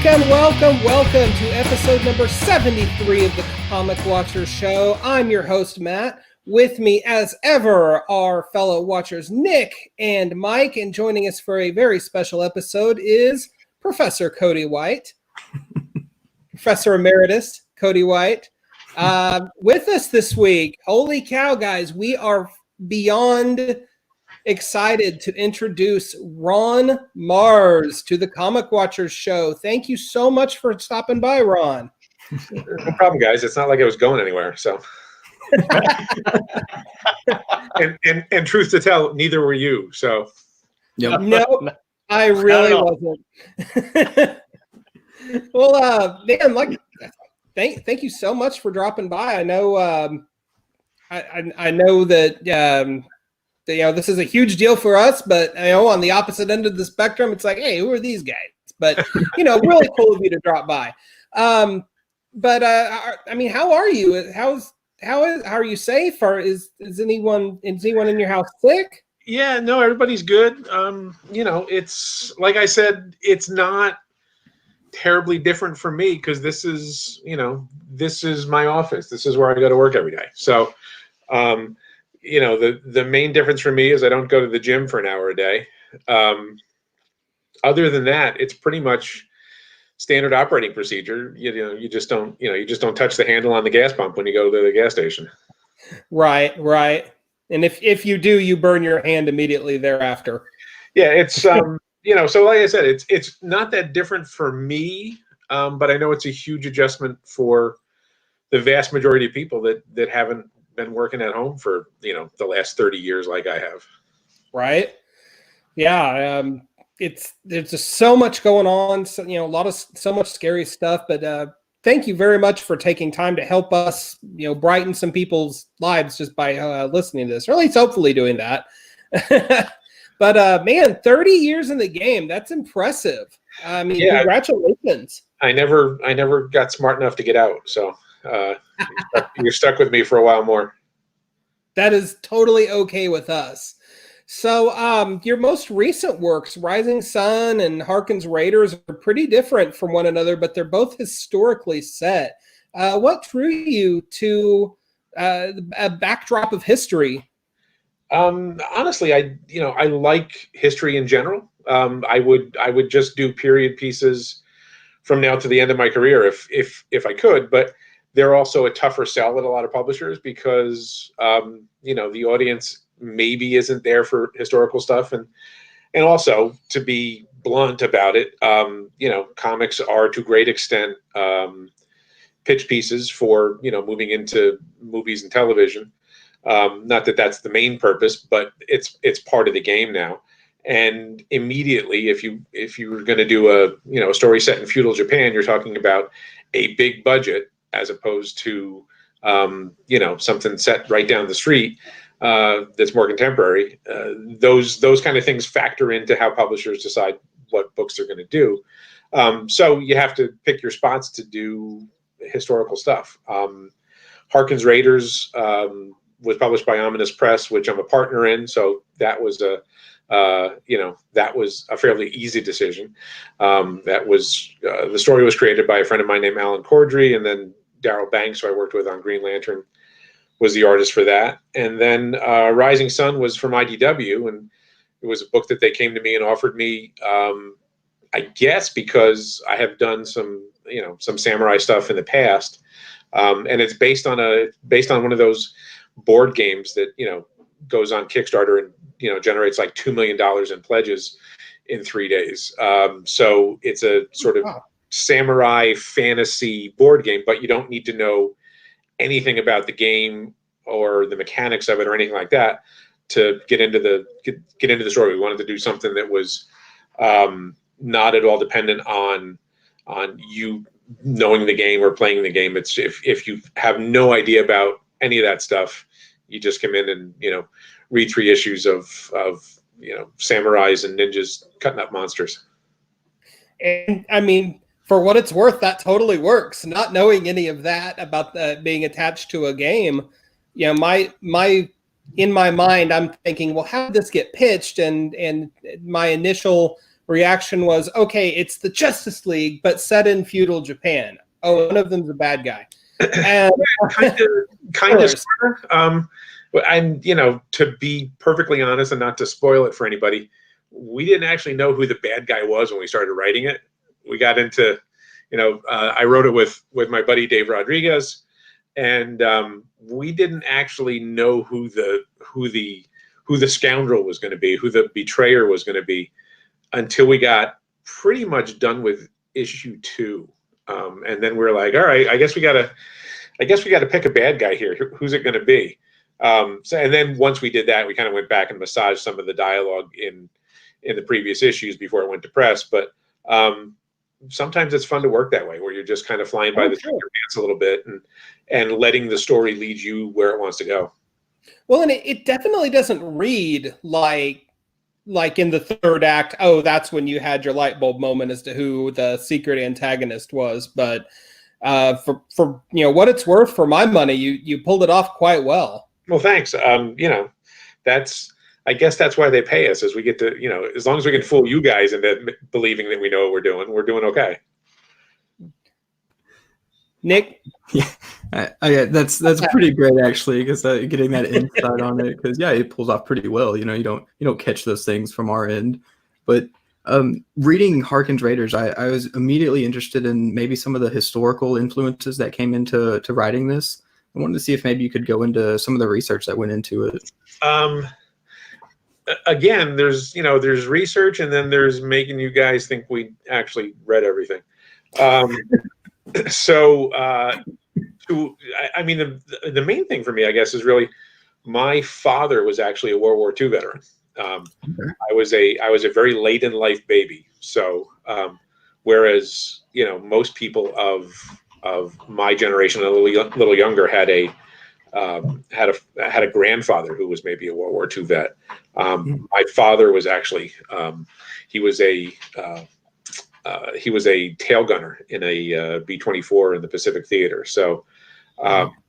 Welcome to episode number 73 of the Comic Watchers Show. I'm your host, Matt. With me, as ever, our fellow watchers, Nick and Mike. And joining us for a very special episode is Professor Cody White. Professor Emeritus Cody White. With us this week, holy cow, guys, we are beyond excited to introduce Ron Marz to the Comic Watchers Show. Thank you so much for stopping by, Ron. No problem, guys. It's not like I was going anywhere. So, and truth to tell, neither were you. So, no, I really wasn't. Well, man, like, thank you so much for dropping by. I know, I know that. This is a huge deal for us, but on the opposite end of the spectrum, it's like, hey, who are these guys? But really cool of you to drop by. How are you? How are you safe? Or is anyone in your house sick? Yeah, no, everybody's good. It's like I said, it's not terribly different for me because this is my office. This is where I go to work every day. So, the main difference for me is I don't go to the gym for an hour a day. Other than that, it's pretty much standard operating procedure. You just don't touch the handle on the gas pump when you go to the gas station. Right. And if you do, you burn your hand immediately thereafter. Yeah, it's so like I said, it's not that different for me, but I know it's a huge adjustment for the vast majority of people that haven't been working at home for the last 30 years like I have. Right. Yeah. There's just so much going on. So, so much scary stuff, but thank you very much for taking time to help us, brighten some people's lives just by listening to this, or at least hopefully doing that. But man, 30 years in the game, that's impressive. Congratulations. I never got smart enough to get out. So you're stuck with me for a while more. That is totally okay with us. So your most recent works, Rising Sun and Harken'S Raiders, are pretty different from one another, but they're both historically set. What drew you to a backdrop of history? Honestly, I like history in general. I would just do period pieces from now to the end of my career if I could, but they're also a tougher sell at a lot of publishers because the audience maybe isn't there for historical stuff, and also, to be blunt about it, comics are to a great extent pitch pieces for moving into movies and television. Not that that's the main purpose, but it's part of the game now. And immediately, if you were going to do a story set in feudal Japan, you're talking about a big budget as opposed to something set right down the street that's more contemporary. Those kind of things factor into how publishers decide what books they're going to do. So you have to pick your spots to do historical stuff. Harken'S Raiders was published by Ominous Press, which I'm a partner in, so that was a fairly easy decision. The story was created by a friend of mine named Alan Cordry, and then Darryl Banks, who I worked with on Green Lantern, was the artist for that. And then Rising Sun was from IDW, and it was a book that they came to me and offered me, I guess because I have done some samurai stuff in the past, and it's based on one of those board games that goes on Kickstarter and generates like $2 million in pledges in 3 days. So it's a sort of samurai fantasy board game, but you don't need to know anything about the game or the mechanics of it or anything like that to get into the story. We wanted to do something that was not at all dependent on you knowing the game or playing the game. It's if you have no idea about any of that stuff, you just come in and read 3 issues of samurais and ninjas cutting up monsters. And I mean, for what it's worth, that totally works. Not knowing any of that about being attached to a game, in my mind, I'm thinking, well, how did this get pitched? And my initial reaction was, okay, it's the Justice League, but set in feudal Japan. Oh, one of them's a bad guy. And kind of. And to be perfectly honest and not to spoil it for anybody, we didn't actually know who the bad guy was when we started writing it. We got into, I wrote it with my buddy Dave Rodriguez, and we didn't actually know who the scoundrel was going to be, who the betrayer was going to be, until we got pretty much done with issue 2. And then we were like, all right, I guess we got to pick a bad guy here. Who's it going to be? And then once we did that, we kind of went back and massaged some of the dialogue in the previous issues before it went to press. But sometimes it's fun to work that way, where you're just kind of flying by the seat of your pants a little bit and letting the story lead you where it wants to go. Well, and it definitely doesn't read like in the third act, oh, that's when you had your light bulb moment as to who the secret antagonist was. But for what it's worth, for my money, you pulled it off quite well. Well, thanks. I guess that's why they pay us, is we get to, as long as we can fool you guys into believing that we know what we're doing okay. Nick? Yeah, that's pretty great, actually, because getting that insight on it, because it pulls off pretty well. You don't catch those things from our end. But reading HARKEN'S RAIDERS, I was immediately interested in maybe some of the historical influences that came into writing this. I wanted to see if maybe you could go into some of the research that went into it. Again, there's research, and then there's making you guys think we actually read everything. The main thing for me, I guess, is really my father was actually a World War II veteran. I was a very late in life baby. So whereas most people of my generation, a little younger, had a grandfather who was maybe a World War II vet. My father was actually he was a tail gunner in a B-24 in the Pacific Theater. So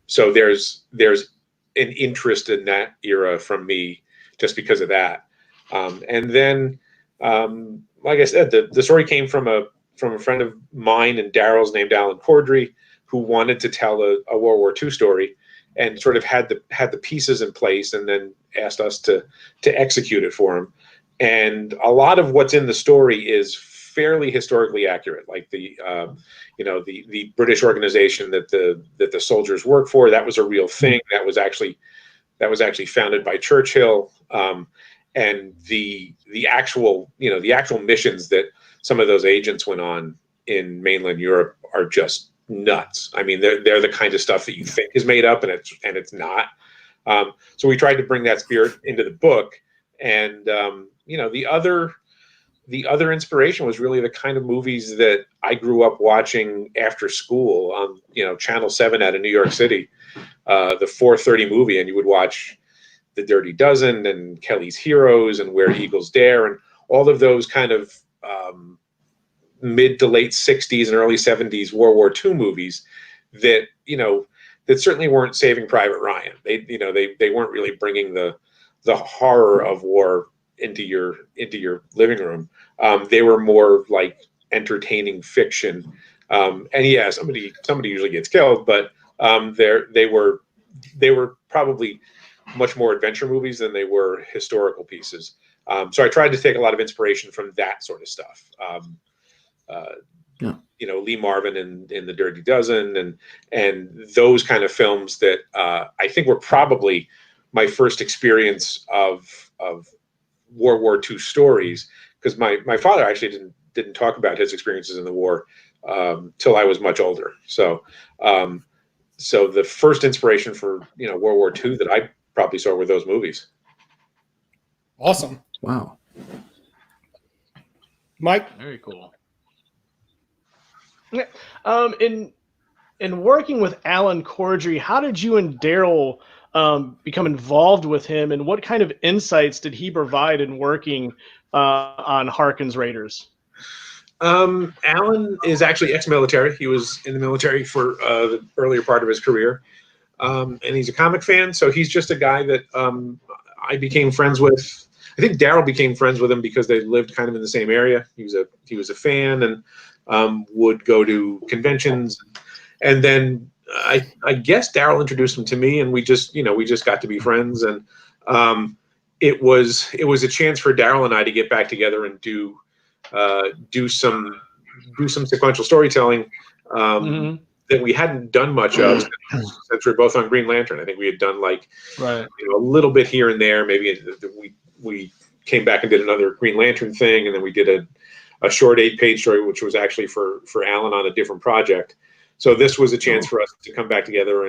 so there's an interest in that era from me just because of that. And then like I said, the story came from a friend of mine and Daryl's named Alan Cordry, who wanted to tell a World War II story and sort of had the pieces in place, and then asked us to execute it for him. And a lot of what's in the story is fairly historically accurate, like the British organization that the soldiers work for. That was a real thing. That was actually founded by Churchill. And the actual missions that some of those agents went on in mainland Europe are just nuts. I mean, they're the kind of stuff that you think is made up, and it's not. So we tried to bring that spirit into the book, and the other inspiration was really the kind of movies that I grew up watching after school on Channel 7 out of New York City, the 4:30 movie, and you would watch The Dirty Dozen and Kelly's Heroes and Where Eagles Dare and all of those kind of mid to late 60s and early 70s World War II movies that that certainly weren't Saving Private Ryan. They weren't really bringing the horror of war into your living room. They were more like entertaining fiction. And yeah, somebody usually gets killed, but they were probably much more adventure movies than they were historical pieces. So I tried to take a lot of inspiration from that sort of stuff. Lee Marvin in The Dirty Dozen and those kind of films that I think were probably my first experience of World War II stories, because my father actually didn't talk about his experiences in the war till I was much older. So so the first inspiration for World War II that I probably saw were those movies. Awesome. Wow. Mike? Very cool. Yeah. In working with Alan Cordry, how did you and Daryl become involved with him, and what kind of insights did he provide in working on HARKEN'S RAIDERS? Alan is actually ex-military. He was in the military for the earlier part of his career, and he's a comic fan. So he's just a guy that I became friends with. think Daryl became friends with him because they lived kind of in the same area. He was a fan and would go to conventions, and then I guess Daryl introduced him to me, and we just got to be friends, and it was a chance for Daryl and I to get back together and do some sequential storytelling that we hadn't done much of since we were both on Green Lantern. I think we had done like a little bit here and there. Maybe we came back and did another Green Lantern thing, and then we did a short 8-page story, which was actually for Alan on a different project. So this was a chance for us to come back together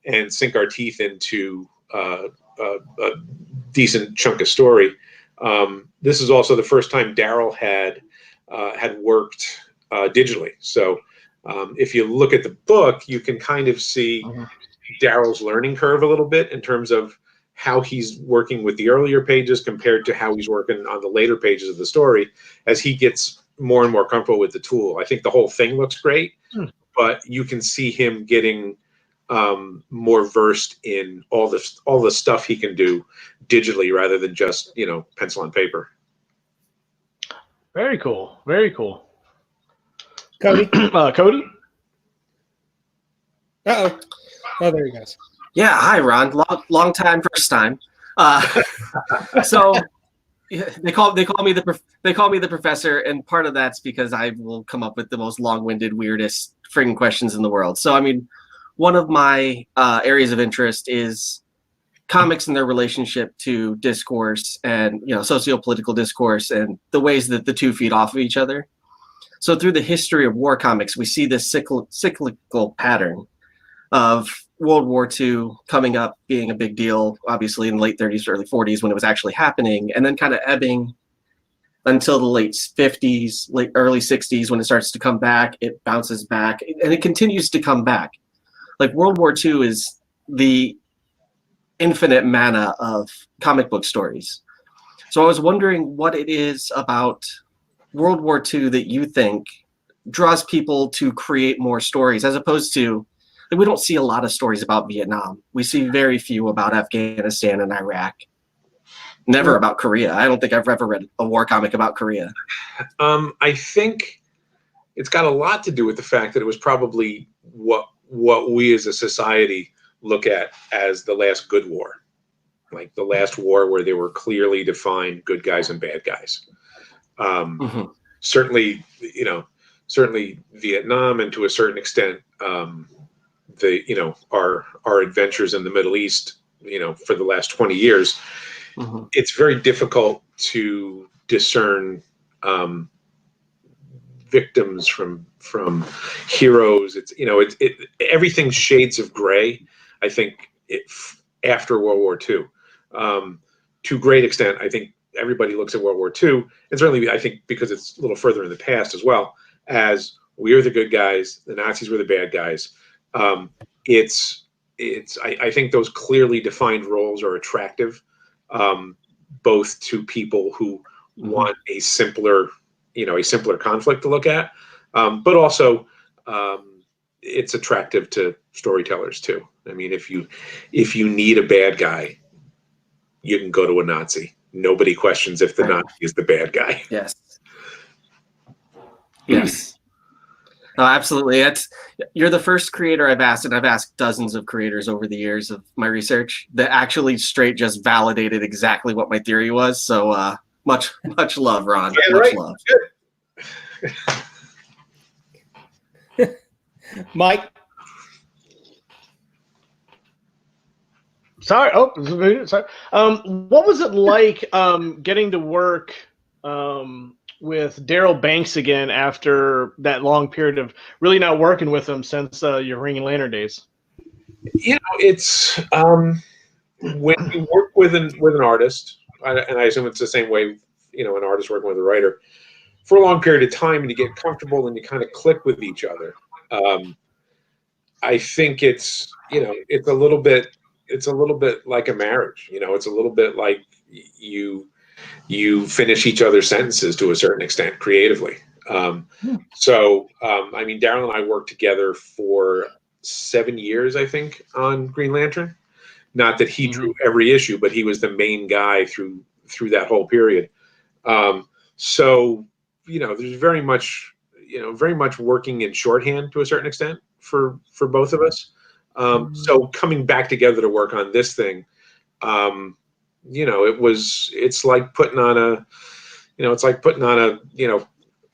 and sink our teeth into a decent chunk of story. This is also the first time Daryl had worked digitally. So if you look at the book, you can kind of see Daryl's learning curve a little bit in terms of how he's working with the earlier pages compared to how he's working on the later pages of the story as he gets more and more comfortable with the tool. I think the whole thing looks great, but you can see him getting more versed in all the stuff he can do digitally rather than just pencil and paper. Very cool. Very cool. Cody. Cody. Oh, there he goes. Yeah, hi Ron. Long time, first time. So they call me the professor, and part of that's because I will come up with the most long-winded, weirdest friggin' questions in the world. So I mean, one of my areas of interest is comics and their relationship to discourse and socio-political discourse and the ways that the two feed off of each other. So through the history of war comics, we see this cyclical pattern of World War II coming up, being a big deal, obviously in the late 30s, early 40s when it was actually happening, and then kind of ebbing until the late 50s, early 60s when it starts to come back. It bounces back, and it continues to come back. Like World War II is the infinite mana of comic book stories. So I was wondering what it is about World War II that you think draws people to create more stories, as opposed to, we don't see a lot of stories about Vietnam. We see very few about Afghanistan and Iraq. Never about Korea. I don't think I've ever read a war comic about Korea. I think it's got a lot to do with the fact that it was probably what we as a society look at as the last good war, like the last war where there were clearly defined good guys and bad guys. Certainly Vietnam, and to a certain extent, our adventures in the Middle East, for the last 20 years, it's very difficult to discern victims from heroes. It's everything's shades of gray. I think after World War II, to a great extent, I think everybody looks at World War II, and certainly I think because it's a little further in the past as well, as we are the good guys, the Nazis were the bad guys. I think those clearly defined roles are attractive, both to people who want a simpler conflict to look at, but also it's attractive to storytellers too. I mean, if you need a bad guy, you can go to a Nazi. Nobody questions if the Nazi is the bad guy. Yes. Yes. No, absolutely. You're the first creator I've asked, and I've asked dozens of creators over the years of my research that actually straight just validated exactly what my theory was. So much love, Ron. Yeah, much right. love. Good. Mike. Sorry. Sorry. What was it like getting to work with Daryl Banks again after that long period of really not working with him since your Green Lantern days? It's when you work with an artist, and I assume it's the same way, an artist working with a writer for a long period of time, and you get comfortable and you kind of click with each other. I think it's a little bit like a marriage. It's a little bit like you finish each other's sentences to a certain extent creatively. So I mean, Daryl and I worked together for 7 years, I think, on Green Lantern. Not that he drew every issue, but he was the main guy through through that whole period. So there's very much working in shorthand to a certain extent for both of us. So coming back together to work on this thing, it's like putting on a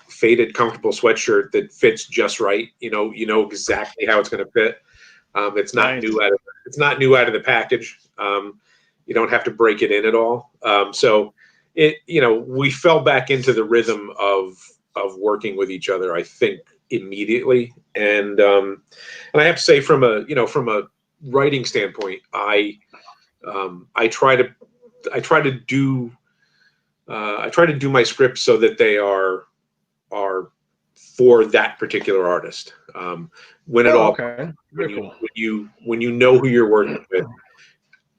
faded, comfortable sweatshirt that fits just right. You know exactly how it's going to fit. It's not new out of the package. You don't have to break it in at all. So we fell back into the rhythm of working with each other, I think, immediately. And I have to say, from a writing standpoint, I try to do my scripts so that they are for that particular artist. When you know who you're working with,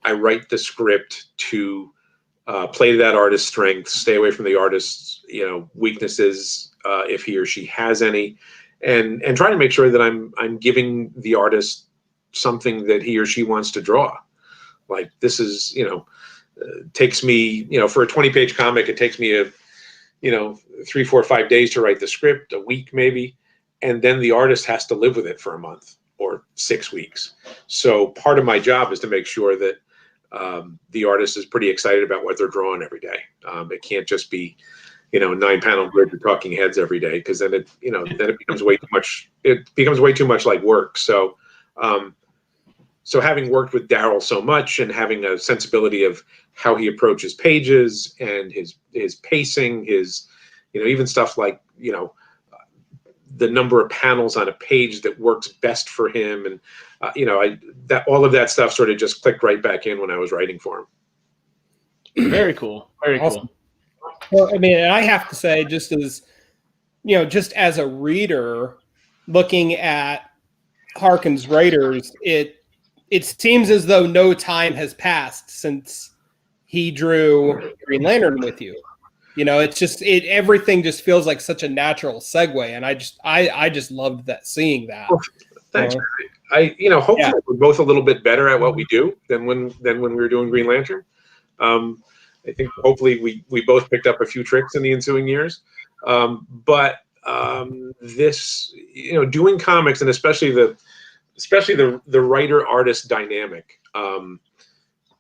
I write the script to play to that artist's strengths, stay away from the artist's weaknesses if he or she has any, and try to make sure that I'm giving the artist something that he or she wants to draw. Like, this is takes me for a 20-page comic, it takes me 3, 4, 5 days to write the script, a week maybe, and then the artist has to live with it for a month or 6 weeks. So part of my job is to make sure that the artist is pretty excited about what they're drawing every day. It can't just be 9-panel grid with talking heads every day, because then it becomes way too much. It becomes way too much like work. So so having worked with Daryl so much and having a sensibility of how he approaches pages and his pacing, his even stuff like the number of panels on a page that works best for him, and all of that stuff sort of just clicked right back in when I was writing for him. Very cool. Very Awesome. cool. Well, I mean, I have to say, just as a reader looking at Harken's Raiders, it seems as though no time has passed since he drew Green Lantern with you. It's just everything just feels like such a natural segue, and I just loved seeing that. Well, thanks. Hopefully we're both a little bit better at what we do than when we were doing Green Lantern. I think hopefully we both picked up a few tricks in the ensuing years. But this, doing comics, and especially the writer artist dynamic,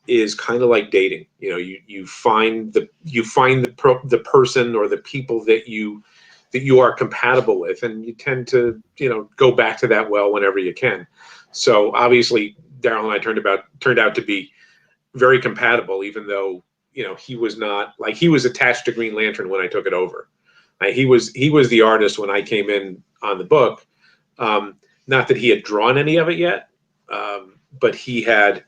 is kind of like dating. You find the person or the people that you are compatible with, and you tend to go back to that well whenever you can. So obviously Daryl and I turned out to be very compatible, even though he was not, like, he was attached to Green Lantern when I took it over. He was the artist when I came in on the book. Not that he had drawn any of it yet, but he had.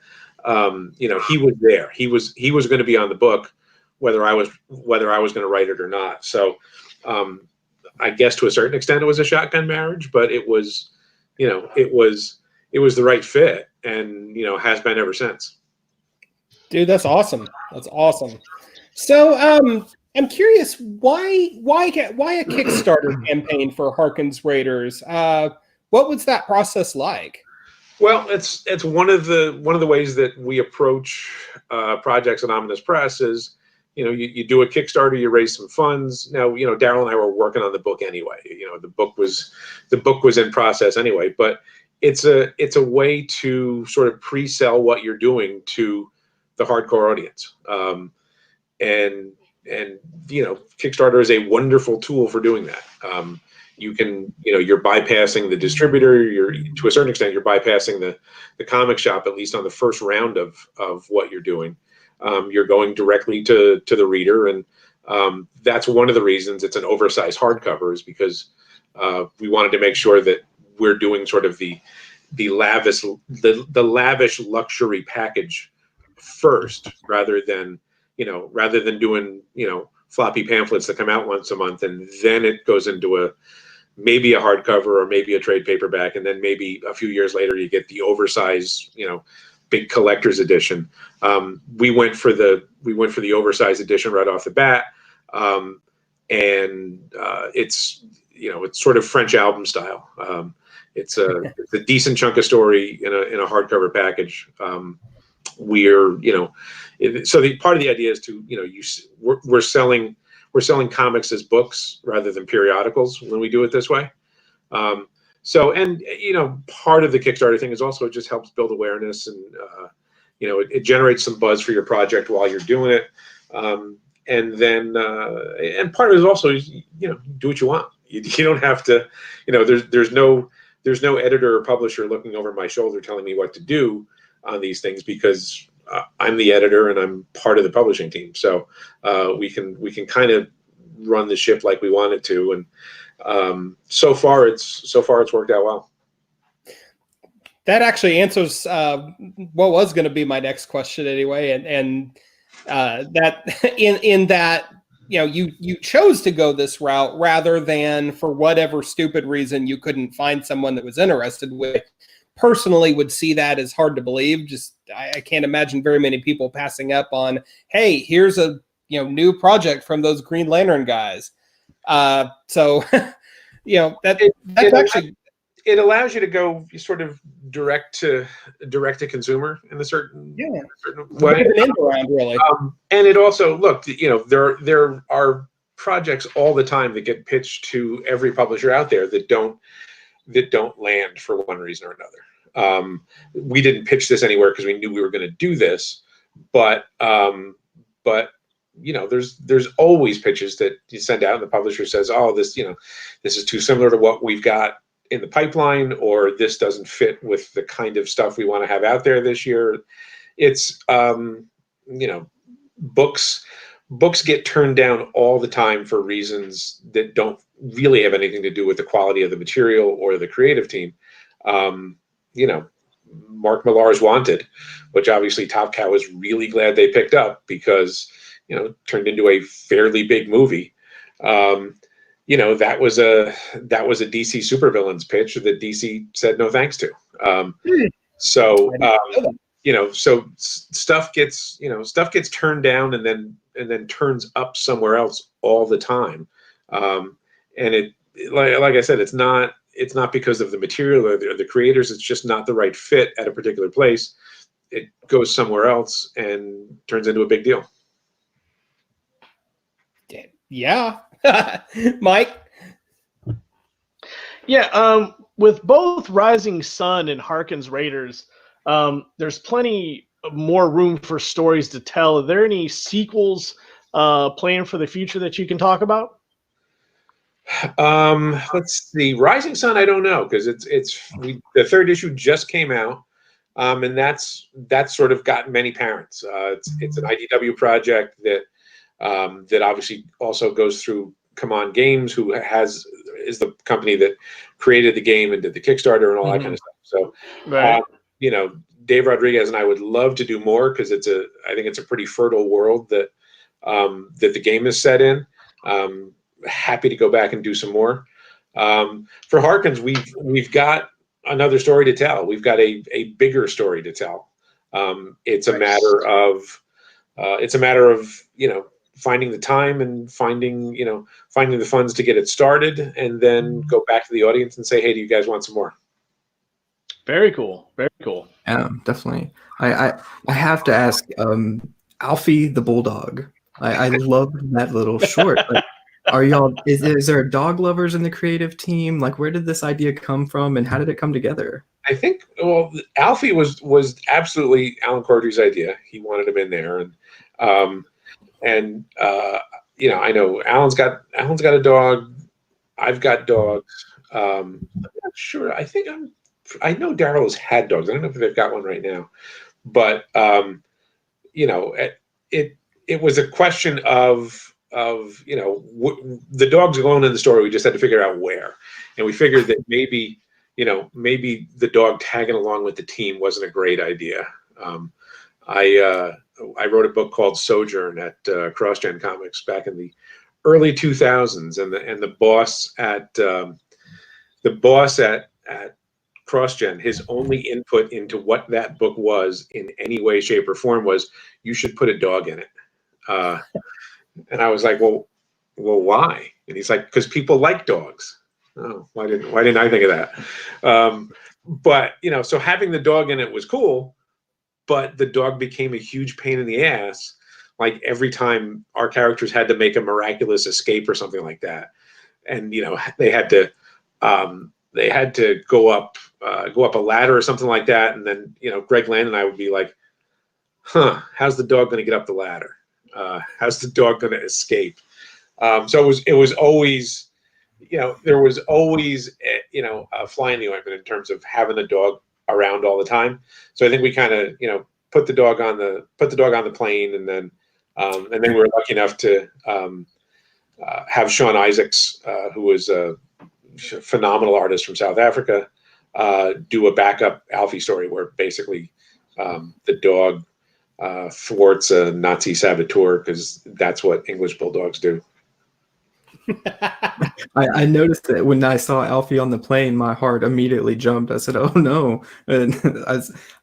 He was there. He was going to be on the book, whether I was going to write it or not. So, I guess to a certain extent it was a shotgun marriage, but it was the right fit, and has been ever since. Dude, that's awesome. That's awesome. So, I'm curious, why a Kickstarter campaign for Harken's Raiders? What was that process like? Well, it's one of the ways that we approach projects at Omnibus Press is, you do a Kickstarter, you raise some funds. Now, Daryl and I were working on the book anyway. The book was in process anyway. But it's a way to sort of pre-sell what you're doing to the hardcore audience. And Kickstarter is a wonderful tool for doing that. You can, you're bypassing the distributor. To a certain extent, you're bypassing the comic shop, at least on the first round of what you're doing. You're going directly to the reader, and that's one of the reasons it's an oversized hardcover, is because we wanted to make sure that we're doing sort of the lavish luxury package first, rather than doing floppy pamphlets that come out once a month, and then it goes into maybe a hardcover or maybe a trade paperback, and then maybe a few years later you get the oversized, big collector's edition. We went for the oversized edition right off the bat, and it's sort of French album style. It's a decent chunk of story in a hardcover package. we're, so the part of the idea is to, we're selling comics as books rather than periodicals when we do it this way. So, and part of the Kickstarter thing is also it just helps build awareness, and it generates some buzz for your project while you're doing it. And then, and part of it is also, do what you want. You don't have to, there's no editor or publisher looking over my shoulder telling me what to do on these things, because I'm the editor and I'm part of the publishing team. So we can kind of run the ship like we want it to, and so far it's worked out well. That actually answers what was going to be my next question anyway, and that in that you chose to go this route rather than, for whatever stupid reason, you couldn't find someone that was interested with. Personally, would see that as hard to believe. Just I can't imagine very many people passing up on, hey, here's a new project from those Green Lantern guys. So that's actually, it allows you to go sort of direct to consumer in a certain way. Around, really. And it also, look, there are projects all the time that get pitched to every publisher out there that don't land for one reason or another. We didn't pitch this anywhere because we knew we were going to do this, but there's always pitches that you send out and the publisher says, oh, this is too similar to what we've got in the pipeline, or this doesn't fit with the kind of stuff we want to have out there this year. It's books get turned down all the time for reasons that don't really have anything to do with the quality of the material or the creative team. Mark Millar's Wanted, which obviously Top Cow is really glad they picked up because turned into a fairly big movie. That was a DC supervillains pitch that DC said no thanks to. So stuff gets turned down and then turns up somewhere else all the time. And it, like I said, it's not because of the material or the creators. It's just not the right fit at a particular place. It goes somewhere else and turns into a big deal. Yeah. Mike? Yeah, with both Rising Sun and Harken's Raiders, there's plenty more room for stories to tell. Are there any sequels planned for the future that you can talk about? Let's see. Rising Sun, I don't know, because the third issue just came out, and that's sort of gotten many parents. It's an IDW project that obviously also goes through Come On Games, who is the company that created the game and did the Kickstarter and all that kind of stuff. So, right. Dave Rodriguez and I would love to do more, because I think it's a pretty fertile world that the game is set in. Happy to go back and do some more. For Harkens, we've got another story to tell. We've got a bigger story to tell. It's a matter of finding the time and finding the funds to get it started, and then go back to the audience and say, hey, do you guys want some more? Very cool. Very cool. Yeah, definitely. I have to ask, Alfie the Bulldog. I love that little short. But are y'all? Is there dog lovers in the creative team? Like, where did this idea come from, and how did it come together? I think, well, Alfie was absolutely Alan Cordry's idea. He wanted him in there, and I know Alan's got a dog. I've got dogs. I'm not sure. I know Daryl has had dogs. I don't know if they've got one right now, but it was a question of the dog's alone in the story. We just had to figure out where, and we figured that maybe the dog tagging along with the team wasn't a great idea. I wrote a book called Sojourn at CrossGen Comics back in the early 2000s, and the boss at CrossGen, his only input into what that book was in any way, shape, or form was, you should put a dog in it. And I was like, well, why? And he's like, because people like dogs. Oh, why didn't I think of that? But so having the dog in it was cool. but the dog became a huge pain in the ass. Like every time our characters had to make a miraculous escape or something like that, and they had to go up a ladder or something like that, and then Greg Land and I would be like, how's the dog going to get up the ladder? How's the dog going to escape? So it was always, there was always a fly in the ointment in terms of having the dog around all the time. So I think we kind of put the dog on the plane, and then we were lucky enough to have Sean Isaacs, who was a phenomenal artist from South Africa, do a backup Alfie story where basically the dog thwarts a Nazi saboteur, because that's what English bulldogs do. I noticed that when I saw Alfie on the plane, my heart immediately jumped. I said, "Oh no!" And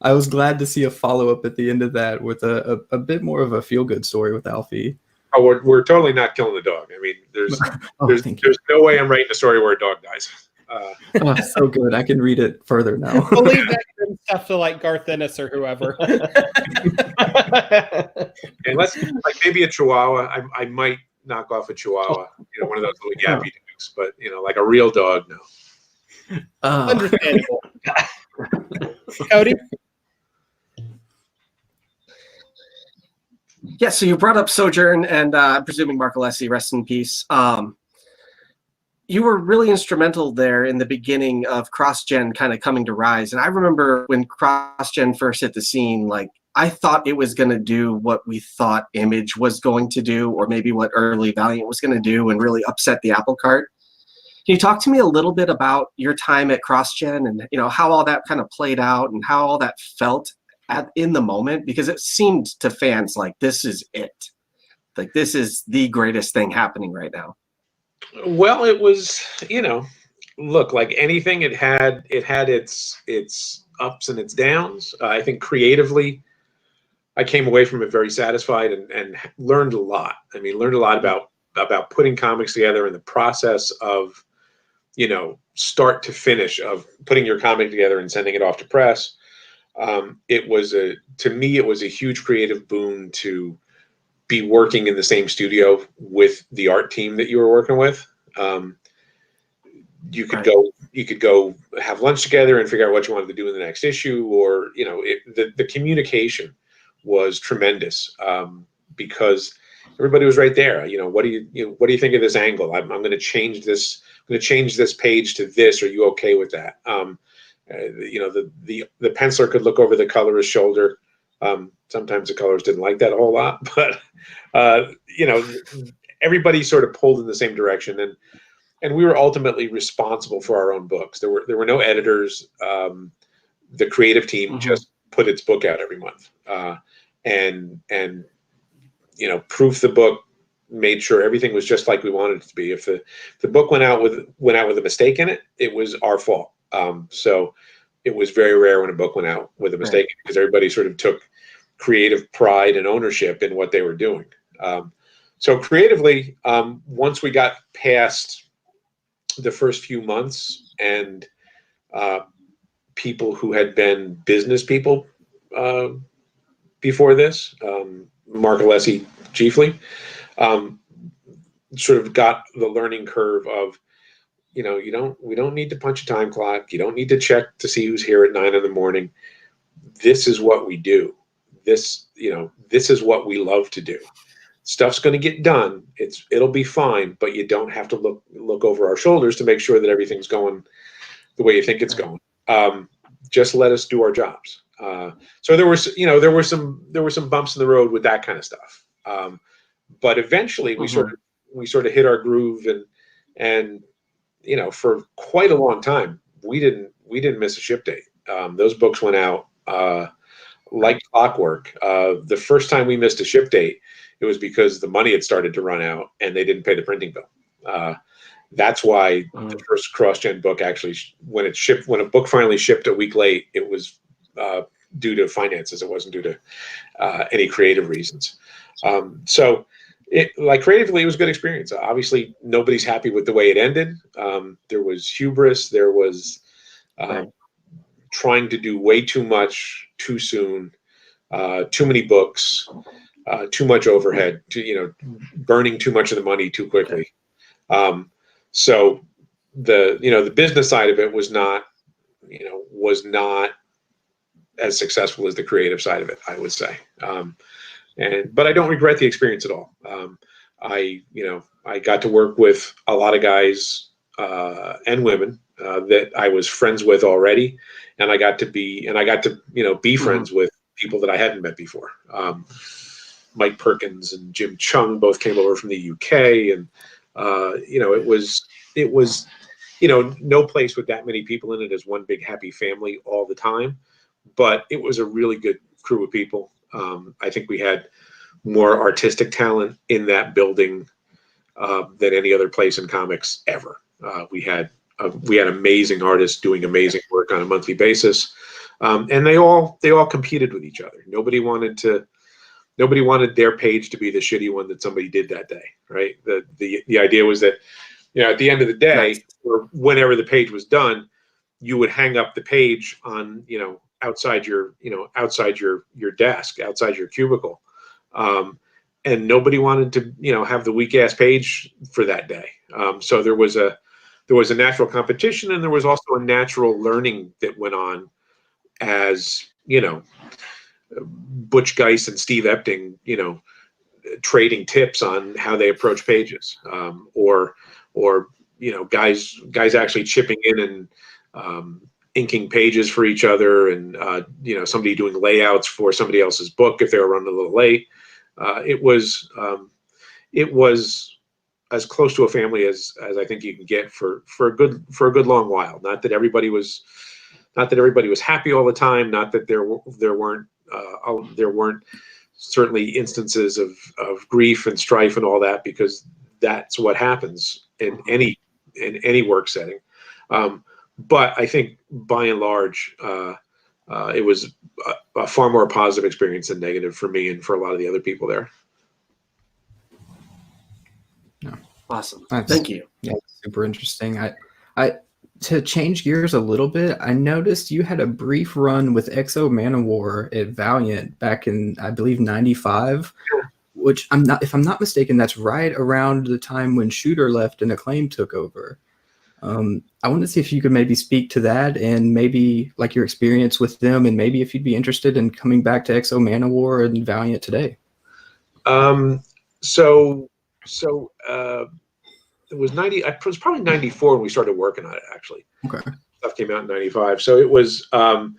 I was glad to see a follow up at the end of that with a bit more of a feel good story with Alfie. Oh, we're totally not killing the dog. I mean, there's no way I'm writing a story where a dog dies. Oh, so good. I can read it further now. I'll leave that stuff to like Garth Ennis or whoever. Unless like maybe a Chihuahua, I might knock off a Chihuahua, one of those little yappy dogs, but like a real dog, no. Understandable. Cody? Yeah, so you brought up Sojourn, and I'm presuming Mark Alessi, rest in peace. You were really instrumental there in the beginning of CrossGen kind of coming to rise. And I remember when CrossGen first hit the scene, like I thought it was going to do what we thought Image was going to do, or maybe what early Valiant was going to do, and really upset the apple cart. Can you talk to me a little bit about your time at CrossGen and how all that kind of played out and how all that felt in the moment? Because it seemed to fans like this is it. Like this is the greatest thing happening right now. Well, it was, look, like anything, it had its ups and its downs. I think creatively, I came away from it very satisfied and learned a lot. I mean, learned a lot about putting comics together and the process of, start to finish of putting your comic together and sending it off to press. To me, it was a huge creative boon to be working in the same studio with the art team that you were working with. You could go have lunch together and figure out what you wanted to do in the next issue, or the communication was tremendous, because everybody was right there. What do you think of this angle? I'm going to change this. I'm going to change this page to this. Are you okay with that? The penciler could look over the colorist's shoulder. Sometimes the colors didn't like that a whole lot, but everybody sort of pulled in the same direction, and we were ultimately responsible for our own books. There were no editors. The creative team just put its book out every month, and proofed the book, made sure everything was just like we wanted it to be. If the book went out with a mistake in it, it was our fault. So it was very rare when a book went out with a mistake, because everybody sort of took creative pride and ownership in what they were doing. So creatively, once we got past the first few months, and people who had been business people before this, Mark Alessi chiefly, sort of got the learning curve of, we don't need to punch a time clock. You don't need to check to see who's here at 9 a.m. This is what we do. This is what we love to do. Stuff's going to get done. It'll be fine, but you don't have to look over our shoulders to make sure that everything's going the way you think it's going. Just let us do our jobs. So there were some bumps in the road with that kind of stuff. But eventually we sort of hit our groove, and for quite a long time we didn't miss a ship date. Those books went out like clockwork. The first time we missed a ship date, it was because the money had started to run out and they didn't pay the printing bill. That's why the first CrossGen book actually, when a book finally shipped a week late, it was due to finances. It wasn't due to any creative reasons. So creatively, it was a good experience. Obviously, nobody's happy with the way it ended. There was hubris. There was trying to do way too much too soon. too many books, too much overhead, burning too much of the money too quickly. So the business side of it was not as successful as the creative side of it, I would say. But I don't regret the experience at all. I got to work with a lot of guys and women that I was friends with already, and I got to be friends with people that I hadn't met before. Mike Perkins and Jim Chung both came over from the UK, and it was no place with that many people in it as one big happy family all the time, but it was a really good crew of people. I think we had more artistic talent in that building than any other place in comics ever. We had amazing artists doing amazing work on a monthly basis, and they all competed with each other. Nobody wanted their page to be the shitty one that somebody did that day, right? The idea was that at the end of the day, or whenever the page was done, you would hang up the page on outside your desk, outside your cubicle. And nobody wanted to, have the weak ass page for that day. So there was a natural competition, and there was also a natural learning that went on as, Butch Geist and Steve Epting, trading tips on how they approach pages, or guys actually chipping in and inking pages for each other, and somebody doing layouts for somebody else's book if they were running a little late. It was as close to a family as I think you can get for a good long while. Not that everybody was happy all the time. Not that there weren't certainly instances of grief and strife and all that, because that's what happens in any work setting. But I think by and large, it was a far more positive experience than negative for me and for a lot of the other people there. No. Awesome. Thank you. Yeah, super interesting. I to change gears a little bit, I noticed you had a brief run with X-O Manowar at Valiant back in, I believe, '95, which if I'm not mistaken, that's right around the time when Shooter left and Acclaim took over. I wanted to see if you could maybe speak to that, and maybe like your experience with them, and maybe if you'd be interested in coming back to X-O Manowar and Valiant today. So it was it was probably '94 when we started working on it, actually. Okay. Stuff came out in '95. So it was a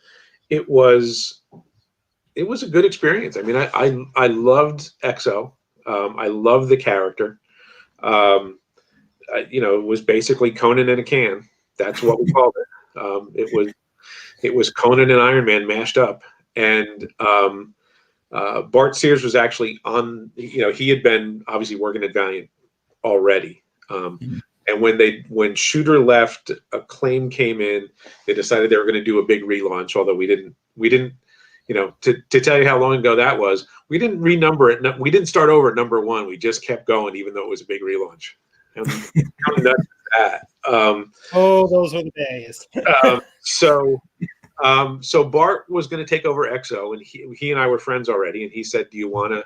good experience. I mean, I loved X-O. I loved the character. It was basically Conan in a can. That's what we called it. It was Conan and Iron Man mashed up. And Bart Sears was actually on. He had been obviously working at Valiant already. And when Shooter left, Acclaim came in. They decided they were going to do a big relaunch. Although we didn't. To tell you how long ago that was, we didn't renumber it. We didn't start over at #1. We just kept going, even though it was a big relaunch. And kind of nuts at that. Those were the days. So Bart was going to take over X-O, and he and I were friends already. And he said, "Do you want to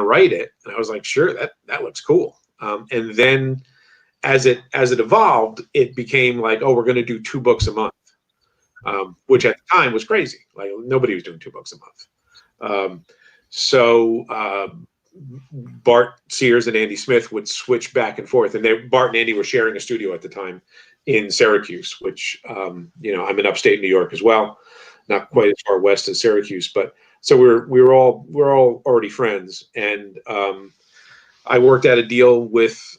write it?" And I was like, "Sure, that looks cool." And then as it evolved, it became like, "Oh, we're going to do 2 books a month," which at the time was crazy. Like nobody was doing 2 books a month. So Bart Sears and Andy Smith would switch back and forth, and Bart and Andy were sharing a studio at the time in Syracuse, which I'm in upstate New York as well, not quite as far west as Syracuse, but so we were all already friends, and I worked out a deal with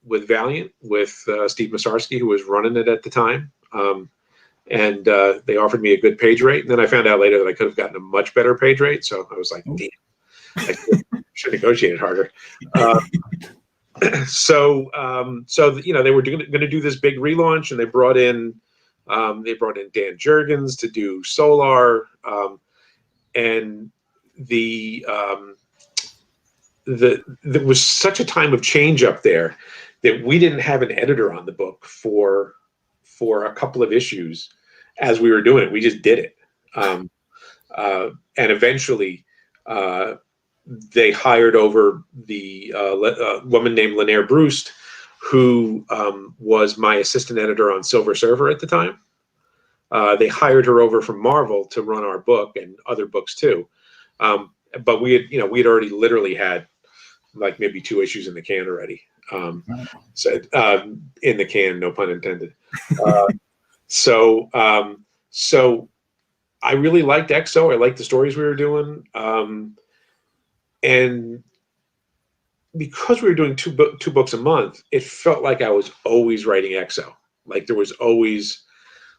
Valiant with Steve Masarski, who was running it at the time, and they offered me a good page rate, and then I found out later that I could have gotten a much better page rate, so I was like, damn. I should have negotiated harder. So they were going to do this big relaunch, and they brought in Dan Jurgens to do Solar, and there was such a time of change up there that we didn't have an editor on the book for a couple of issues as we were doing it. We just did it. and eventually they hired over the woman named Lanier Bruce, who was my assistant editor on Silver Surfer at the time. They hired her over from Marvel to run our book and other books too. But we had already literally had like maybe 2 issues in the can already. In the can, no pun intended. So I really liked EXO. I liked the stories we were doing. And because we were doing two books a month, it felt like I was always writing EXO. Like there was always,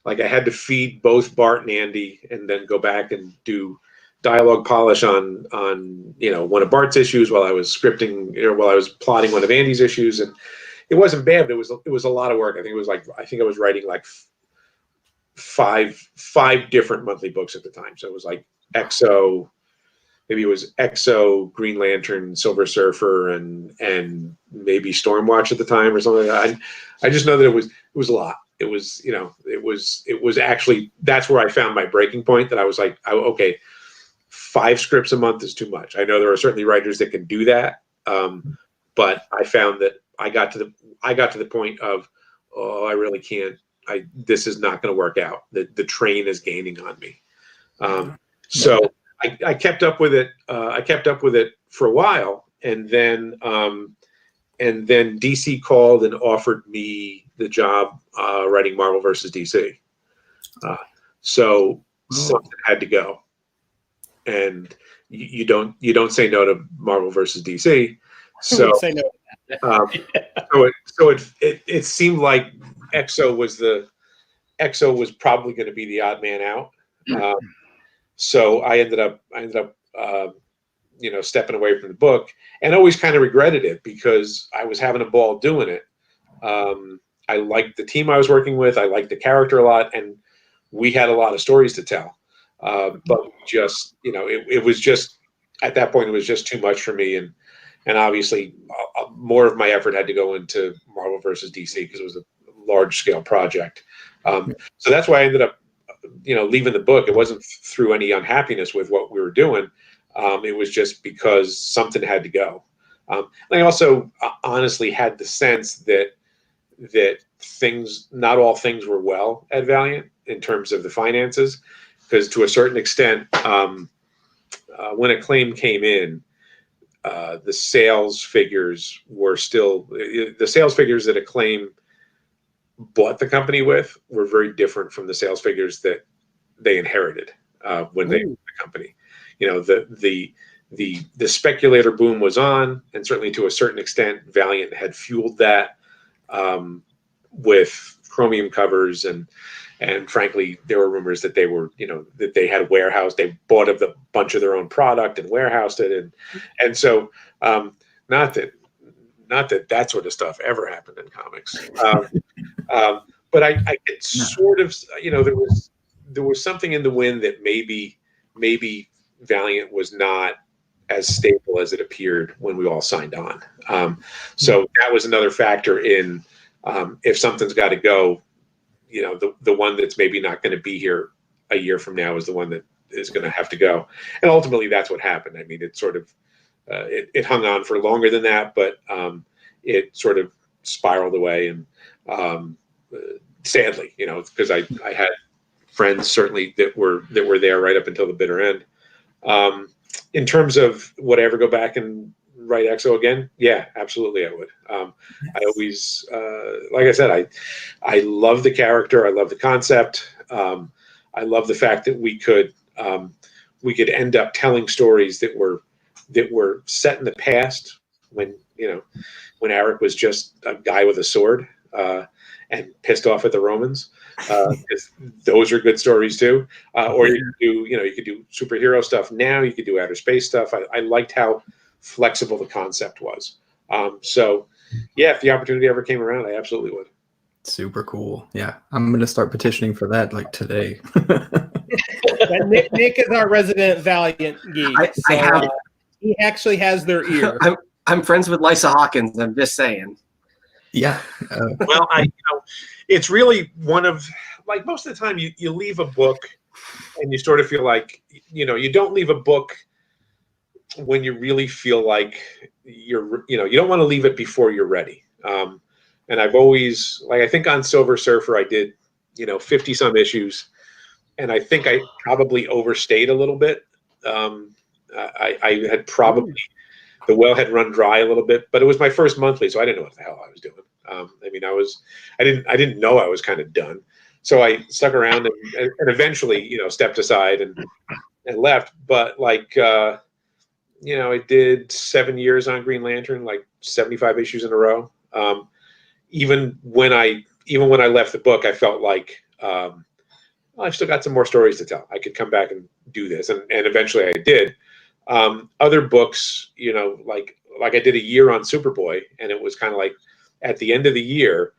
like I had to feed both Bart and Andy and then go back and do dialogue polish on one of Bart's issues while I was scripting, while I was plotting one of Andy's issues. And it wasn't bad, but it was a lot of work. I think I was writing like five different monthly books at the time. So it was like EXO, maybe it was EXO, Green Lantern, Silver Surfer, and maybe Stormwatch at the time or something like that. I just know that it was a lot. It was actually, that's where I found my breaking point, that I was like, okay, 5 scripts a month is too much. I know there are certainly writers that can do that. But I found that I got to the point of, oh, I really can't, this is not going to work out. The train is gaining on me. So I kept up with it. I kept up with it for a while, and then DC called and offered me the job writing Marvel versus DC. So something had to go, and you don't say no to Marvel versus DC. So say no to that. So it seemed like EXO was probably going to be the odd man out. So I ended up stepping away from the book, and always kind of regretted it because I was having a ball doing it. I liked the team I was working with. I liked the character a lot, and we had a lot of stories to tell. But just, it was just, at that point, it was just too much for me. And obviously more of my effort had to go into Marvel versus DC because it was a large scale project. So that's why I ended up, leaving the book. It wasn't through any unhappiness with what we were doing. It was just because something had to go. I also honestly had the sense that not all things were well at Valiant in terms of the finances, because to a certain extent, when Acclaim came in, the sales figures were still, the sales figures that Acclaim bought the company with were very different from the sales figures that they inherited when they bought the company. The speculator boom was on, and certainly to a certain extent, Valiant had fueled that with chromium covers, and frankly, there were rumors that they were, that they had warehoused, they bought a bunch of their own product and warehoused it, and so not that sort of stuff ever happened in comics, but I could sort of, there was something in the wind that maybe Valiant was not as stable as it appeared when we all signed on. So that was another factor in, if something's got to go, the one that's maybe not going to be here a year from now is the one that is going to have to go. And ultimately that's what happened. I mean, it sort of, it hung on for longer than that, but it sort of spiraled away, and sadly, because I had friends certainly that were there right up until the bitter end. In terms of would I ever go back and write EXO again? Yeah, absolutely I would. I always, like I said, I love the character. I love the concept. I love the fact that we could end up telling stories that were set in the past when Eric was just a guy with a sword and pissed off at the Romans. Those are good stories too. Or you could do superhero stuff now. You could do outer space stuff. I liked how flexible the concept was. So yeah, if the opportunity ever came around, I absolutely would. Super cool. Yeah, I'm gonna start petitioning for that like today. Nick is our resident Valiant geek. He actually has their ear. I'm friends with Lisa Hawkins. I'm just saying. Yeah. Well, it's really one of, like, most of the time you leave a book and you sort of feel like, you don't leave a book when you really feel like you don't want to leave it before you're ready. And I've always, like, I think on Silver Surfer I did 50 some issues, and I think I probably overstayed a little bit. I had probably, the well had run dry a little bit, but it was my first monthly, so I didn't know what the hell I was doing. I didn't know I was kind of done, so I stuck around and eventually stepped aside and left. But like I did 7 years on Green Lantern, like 75 issues in a row. Even when I left the book, I felt like I've still got some more stories to tell. I could come back and do this, and eventually I did. Other books, like I did a year on Superboy, and it was kind of like at the end of the year,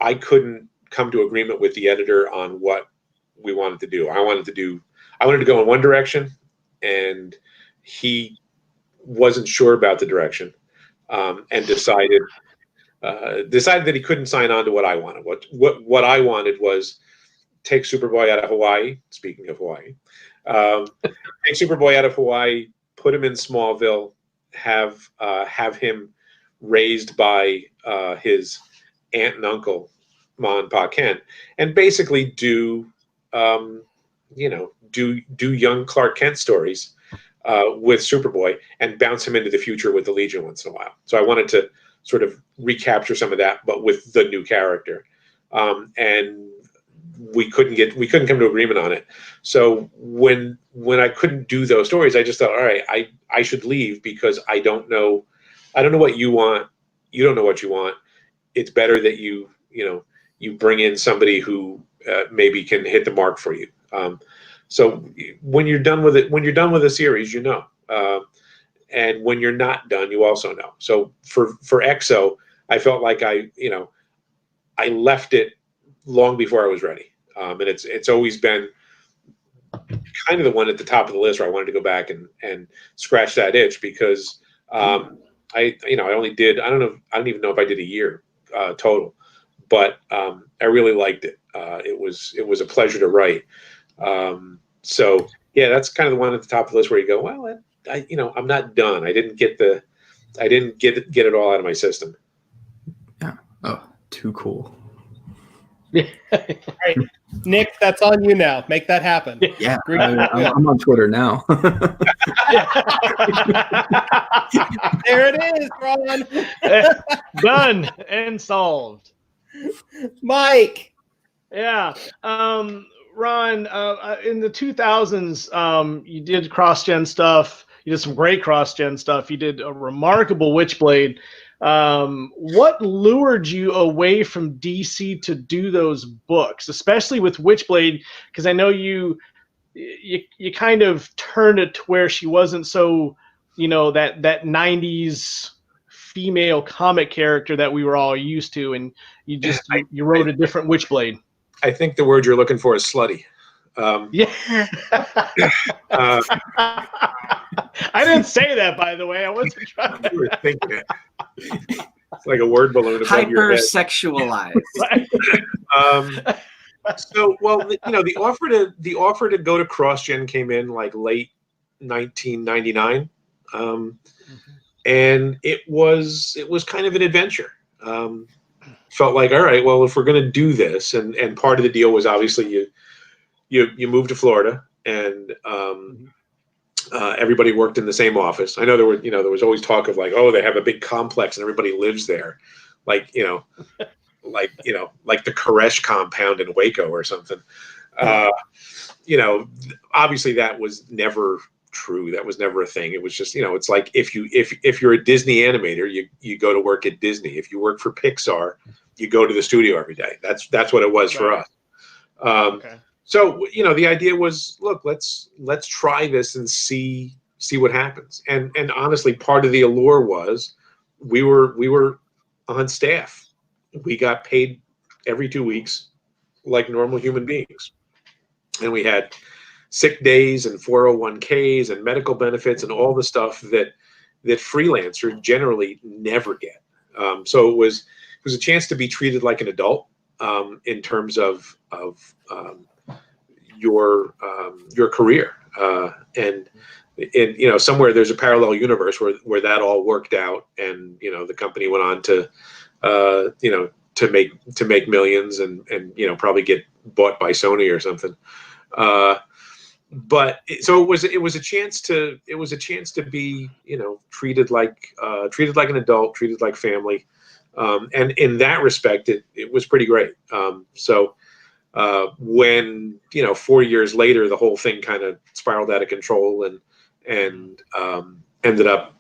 I couldn't come to agreement with the editor on what we wanted to do. I wanted to go in one direction, and he wasn't sure about the direction, and decided that he couldn't sign on to what I wanted. What I wanted was take Superboy out of Hawaii. Speaking of Hawaii, take Superboy out of Hawaii, put him in Smallville, have him raised by his aunt and uncle, Ma and Pa Kent, and basically do young Clark Kent stories with Superboy and bounce him into the future with the Legion once in a while. So I wanted to sort of recapture some of that, but with the new character. And we couldn't come to agreement on it. So when I couldn't do those stories, I just thought, all right, I should leave, because I don't know what you want. You don't know what you want. It's better that you bring in somebody who maybe can hit the mark for you. So when you're done with it, when you're done with a series, and when you're not done, you also know. So for EXO, I felt like I left it long before I was ready. And it's always been kind of the one at the top of the list where I wanted to go back and scratch that itch, because I only did, I don't even know if I did a year total, but I really liked it. It was a pleasure to write. So yeah, that's kind of the one at the top of the list where you go, well, I'm not done. I didn't get it all out of my system. Yeah. Oh, too cool. All right, Nick, that's on you now. Make that happen. Yeah, I'm on Twitter now. There it is, Ron. Done and solved. Mike. Yeah. Ron, in the 2000s, you did cross-gen stuff. You did some great cross-gen stuff. You did a remarkable Witchblade. What lured you away from DC to do those books, especially with Witchblade? Because I know you kind of turned it to where she wasn't so, that 90s female comic character that we were all used to, and you wrote a different Witchblade. I think the word you're looking for is slutty. Yeah. I didn't say that, by the way. I wasn't trying to. You were thinking it. It's like a word balloon above your head. Hypersexualized. So, well, the offer to go to CrossGen came in like late 1999, and it was kind of an adventure. Felt like, all right, well, if we're going to do this, and part of the deal was obviously you moved to Florida, and everybody worked in the same office. I know there was always talk of like, oh, they have a big complex and everybody lives there, like the Koresh compound in Waco or something. Obviously that was never true. That was never a thing. It was just, it's like if you're a Disney animator, you go to work at Disney. If you work for Pixar, you go to the studio every day. That's what it was for us. Okay. So, the idea was, look, let's try this and see what happens. And honestly, part of the allure was we were on staff. We got paid every 2 weeks like normal human beings. And we had sick days and 401ks and medical benefits and all the stuff that freelancers generally never get. So it was a chance to be treated like an adult. in terms of your career, and somewhere there's a parallel universe where that all worked out, and the company went on to to make millions, and probably get bought by Sony or something. But so it was a chance to be treated like an adult, treated like family, and in that respect it was pretty great. So when 4 years later the whole thing kind of spiraled out of control and ended up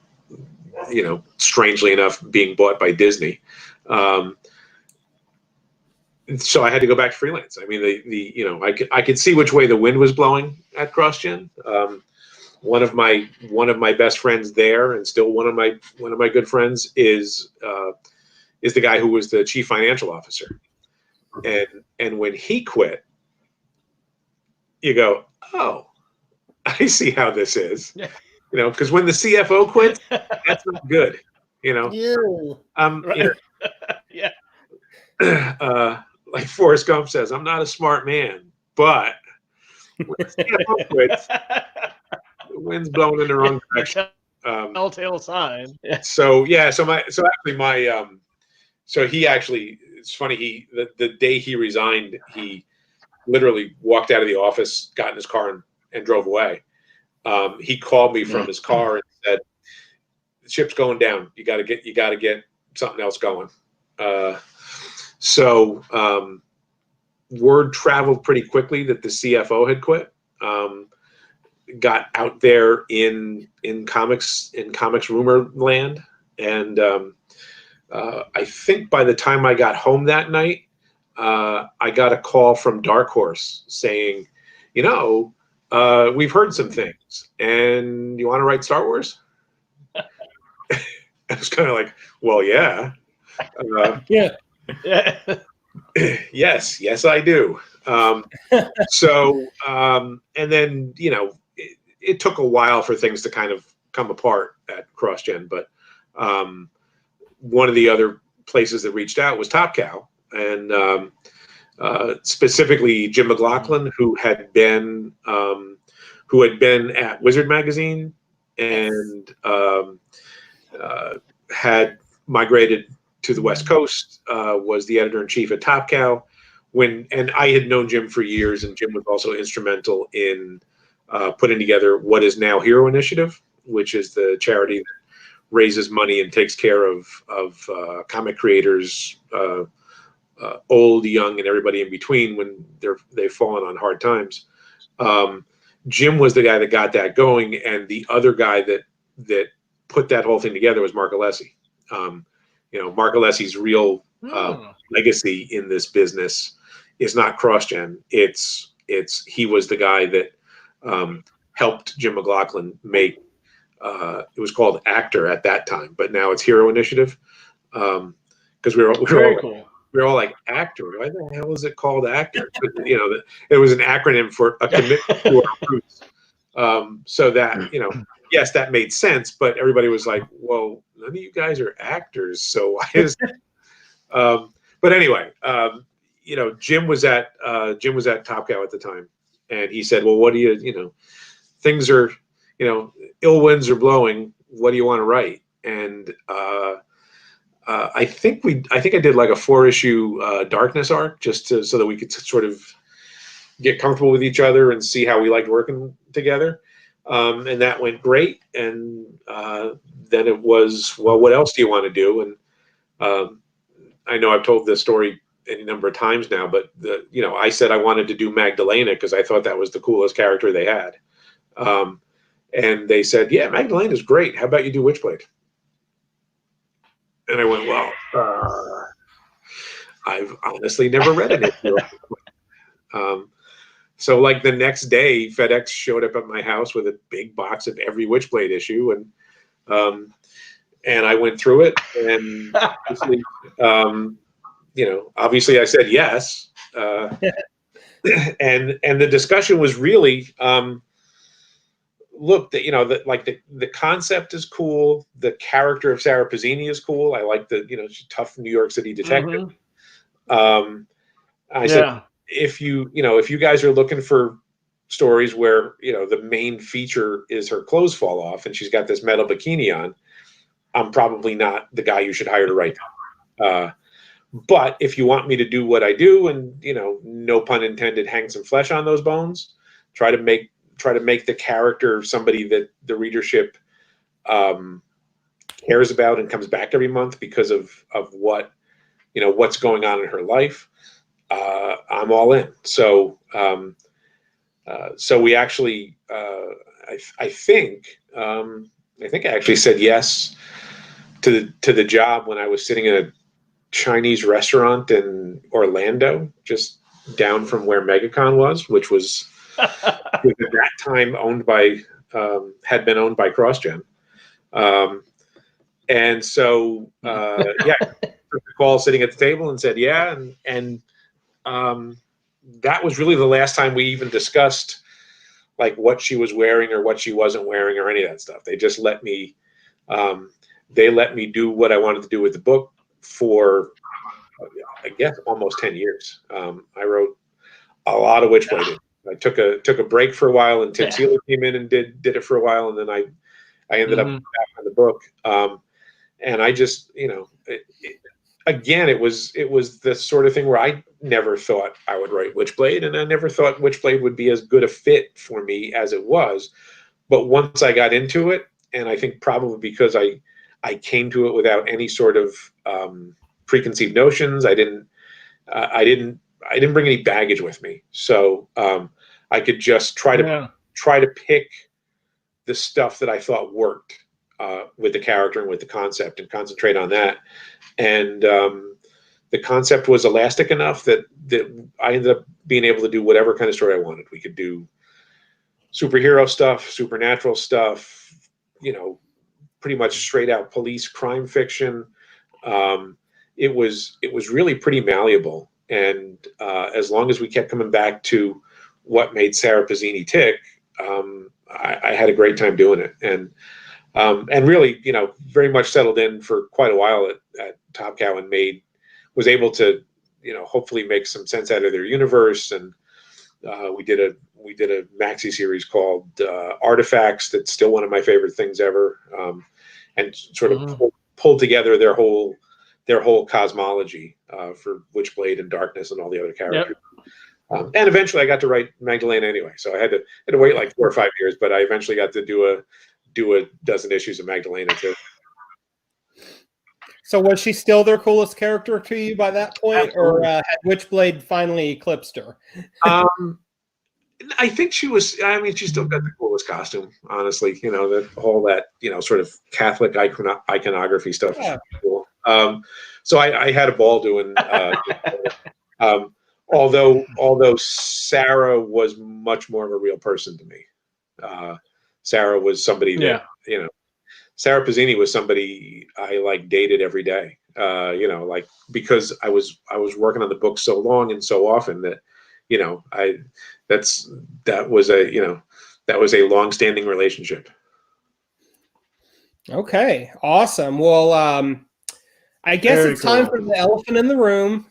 strangely enough being bought by Disney. So I had to go back to freelance. I mean, I could see which way the wind was blowing at CrossGen. One of my best friends there, and still one of my good friends, is the guy who was the chief financial officer. And when he quit, you go, oh, I see how this is. Yeah. Because when the CFO quits, that's not good. Yeah. Right. Yeah. Like Forrest Gump says, I'm not a smart man, but when the CFO quits, the wind's blowing in the wrong direction. Telltale sign. Yeah. So he actually, it's funny, the day he resigned, he literally walked out of the office, got in his car and drove away. He called me from his car and said, the ship's going down. You got to get something else going. So word traveled pretty quickly that the CFO had quit. Got out there in comics rumor land, and I think by the time I got home that night, I got a call from Dark Horse saying, we've heard some things, and you want to write Star Wars? I was kind of like, well, yeah. Yeah. Yes, I do. So, and then, it took a while for things to kind of come apart at CrossGen, but one of the other places that reached out was Top Cow, and specifically Jim McLaughlin, who had been at Wizard Magazine and had migrated to the West Coast, was the editor-in-chief at Top Cow. And I had known Jim for years, and Jim was also instrumental in putting together what is now Hero Initiative, which is the charity that raises money and takes care of comic creators, old, young, and everybody in between when they've fallen on hard times. Jim was the guy that got that going, and the other guy that put that whole thing together was Mark Alessi. Mark Alessi's real legacy in this business is not CrossGen. He was the guy that helped Jim McLaughlin make. It was called Actor at that time, but now it's Hero Initiative. Because we were all like, Actor. Why the hell is it called Actor? It was an acronym for a commitment to our roots. So that yes, that made sense, but everybody was like, well, none of you guys are actors, so why is but anyway, Jim was at Top Cow at the time, and he said, well, what do you things are, ill winds are blowing, what do you want to write? And I think I did like a 4-issue Darkness arc, just so that we could sort of get comfortable with each other and see how we liked working together. And that went great. And then it was, well, what else do you want to do? And I know I've told this story any number of times now, but I said I wanted to do Magdalena because I thought that was the coolest character they had. And they said, yeah, Magdalena's great. How about you do Witchblade? And I went, well, I've honestly never read it. So like the next day, FedEx showed up at my house with a big box of every Witchblade issue, and I went through it, and obviously I said yes, and the discussion was really, look, the concept is cool, the character of Sarah Pazzini is cool. I like the she's tough New York City detective. I said, if you guys are looking for stories where, the main feature is her clothes fall off and she's got this metal bikini on, I'm probably not the guy you should hire to write that. But if you want me to do what I do and, no pun intended, hang some flesh on those bones, try to make the character somebody that the readership cares about and comes back every month because of what, what's going on in her life, I'm all in. So we actually, I think I actually said yes to the job when I was sitting in a Chinese restaurant in Orlando, just down from where MegaCon was, which was at that time had been owned by CrossGen. And so, took the call sitting at the table and said, yeah. And that was really the last time we even discussed like what she was wearing or what she wasn't wearing or any of that stuff. They just let me do what I wanted to do with the book for, I guess, almost 10 years. I wrote a lot of Witchblade. I took a break for a while, and Tim Sealer came in and did it for a while, and then I ended up back on the book. And I just, again, it was the sort of thing where I never thought I would write Witchblade, and I never thought Witchblade would be as good a fit for me as it was. But once I got into it, and I think probably because I came to it without any sort of preconceived notions, I didn't bring any baggage with me, so I could just try to pick the stuff that I thought worked with the character and with the concept, and concentrate on that. And the concept was elastic enough that I ended up being able to do whatever kind of story I wanted. We could do superhero stuff, supernatural stuff, pretty much straight out police crime fiction. It was really pretty malleable. And as long as we kept coming back to what made Sarah Pazzini tick, I had a great time doing it. And really, very much settled in for quite a while at Top Cow, and was able to, hopefully make some sense out of their universe. And we did a maxi series called Artifacts. That's still one of my favorite things ever. And sort of pulled together their whole cosmology for Witchblade and Darkness and all the other characters. Yep. And eventually I got to write Magdalena anyway. So I had to wait like 4 or 5 years, but I eventually got to do a dozen issues of Magdalena too. So was she still their coolest character to you by that point? Absolutely. Or had Witchblade finally eclipsed her? I think she was. I mean, she still got the coolest costume, honestly. That sort of Catholic iconography stuff. Yeah. Cool. So I had a ball doing. Although Sarah was much more of a real person to me. Sarah was somebody that Sarah Pazzini was somebody I dated every day. Because I was working on the book so long and so often that that was a long-standing relationship. Okay, awesome. Well, I guess it's time for the elephant in the room.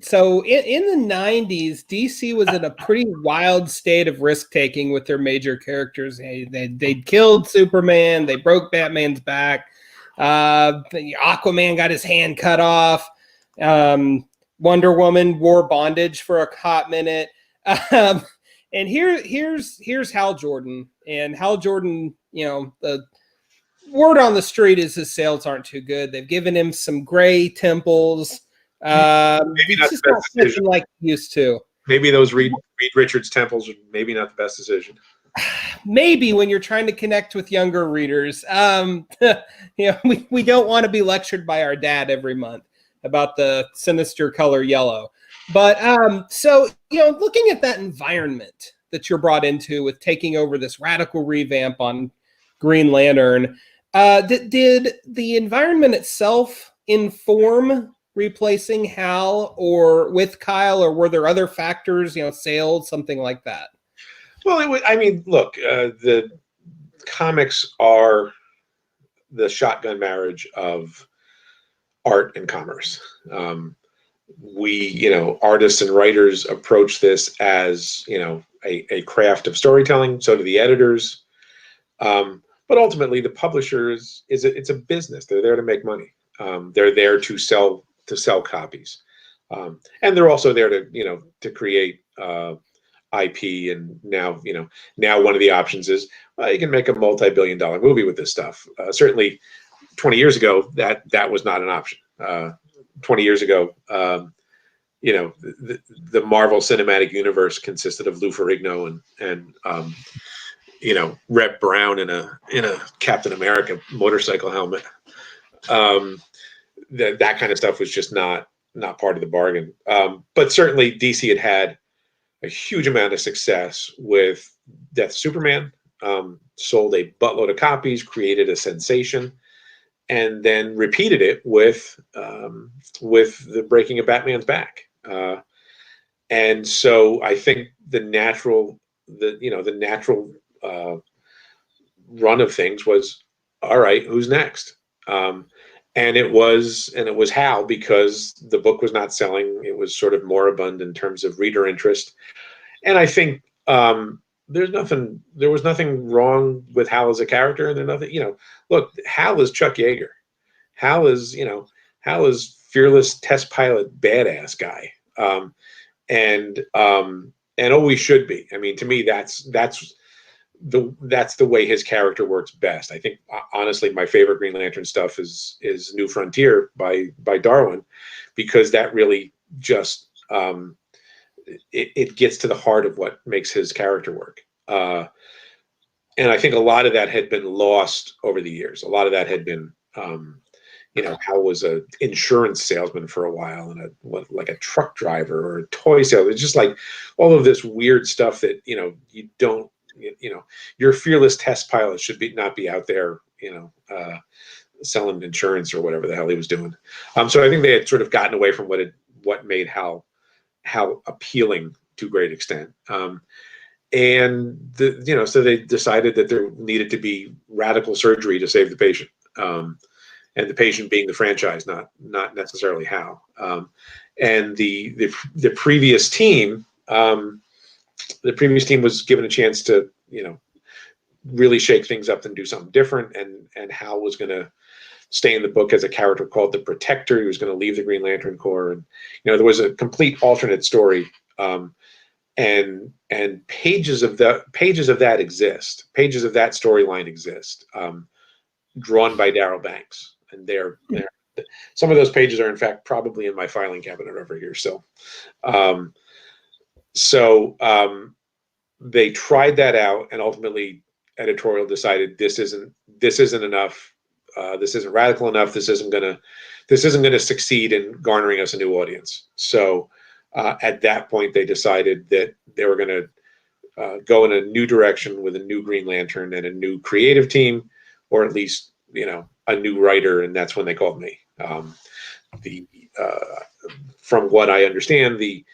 So in the 90s, DC was in a pretty wild state of risk-taking with their major characters. They killed Superman. They broke Batman's back. Aquaman got his hand cut off. Wonder Woman wore bondage for a hot minute. And here's Hal Jordan. And Hal Jordan, the word on the street is his sales aren't too good. They've given him some gray temples. Maybe not the best decision like he used to. Maybe those Reed Richards temples are maybe not the best decision. Maybe when you're trying to connect with younger readers. We don't want to be lectured by our dad every month about the sinister color yellow. But so looking at that environment that you're brought into with taking over this radical revamp on Green Lantern, did the environment itself inform replacing Hal or with Kyle, or were there other factors, sales, something like that? Well, look, the comics are the shotgun marriage of art and commerce. we, artists and writers approach this as, a craft of storytelling. So do the editors. But ultimately, the publishers it's a business. They're there to make money. They're there to sell copies, and they're also there to create IP. And now one of the options is you can make a multi-billion-dollar movie with this stuff. Certainly, 20 years ago, that was not an option. 20 years ago, the Marvel Cinematic Universe consisted of Lou Ferrigno and Reb Brown in a Captain America motorcycle helmet. That kind of stuff was just not part of the bargain. But certainly DC had a huge amount of success with Death of Superman. Sold a buttload of copies, created a sensation, and then repeated it with the breaking of Batman's back. And so I think the natural run of things was, all right, who's next? And it was Hal, because the book was not selling. It was sort of moribund in terms of reader interest. And I think there was nothing wrong with Hal as a character. And there's nothing, look, Hal is Chuck Yeager. Hal is fearless test pilot badass guy. And always should be. I mean, to me, that's the way his character works best. I think, honestly, my favorite Green Lantern stuff is New Frontier by Darwin, because that really just it gets to the heart of what makes his character work. And I think a lot of that had been lost over the years. A lot of that had been, Hal was an insurance salesman for a while, and like a truck driver or a toy salesman. It's just like all of this weird stuff that you don't. Your fearless test pilot should not be out there, selling insurance or whatever the hell he was doing. So I think they had sort of gotten away from what made Hal appealing to a great extent. So they decided that there needed to be radical surgery to save the patient. And the patient being the franchise, not necessarily Hal. And the previous team. The previous team was given a chance to, really shake things up and do something different. And Hal was going to stay in the book as a character called the Protector. He was going to leave the Green Lantern Corps, and there was a complete alternate story. And pages of that exist. Pages of that storyline exist, drawn by Darryl Banks, and they're some of those pages are in fact probably in my filing cabinet over here. So they tried that out, and ultimately editorial decided this isn't enough. This isn't radical enough. This isn't gonna succeed in garnering us a new audience. So at that point, they decided that they were gonna go in a new direction with a new Green Lantern and a new creative team, or at least a new writer, and that's when they called me. From what I understand, the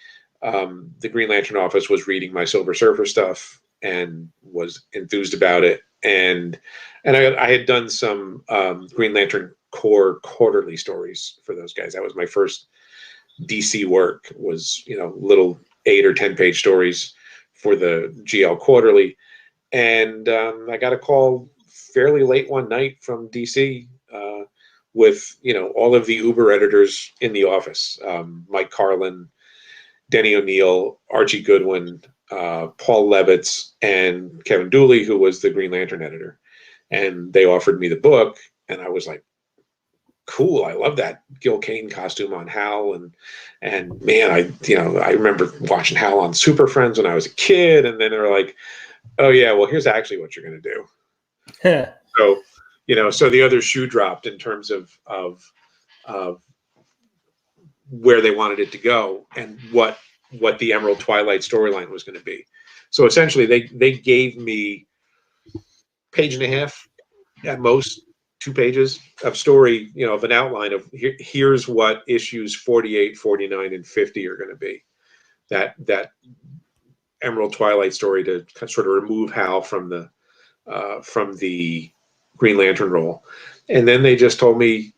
Green Lantern office was reading my Silver Surfer stuff and was enthused about it. And I had done some Green Lantern Corps quarterly stories for those guys. That was my first DC work, was, little 8 or 10 page stories for the GL quarterly. And I got a call fairly late one night from DC with, all of the Uber editors in the office, Mike Carlin, Denny O'Neil, Archie Goodwin, Paul Levitz, and Kevin Dooley, who was the Green Lantern editor. And they offered me the book, and I was like, cool, I love that Gil Kane costume on Hal. And man, I remember watching Hal on Super Friends when I was a kid, and then they were like, oh yeah, well, here's actually what you're going to do. So, so the other shoe dropped in terms of where they wanted it to go and what the Emerald Twilight storyline was going to be. So essentially, they gave me page and a half, at most 2 pages of story, of an outline of here's what issues 48, 49, and 50 are going to be. That Emerald Twilight story to sort of remove Hal from the Green Lantern role. And then they just told me,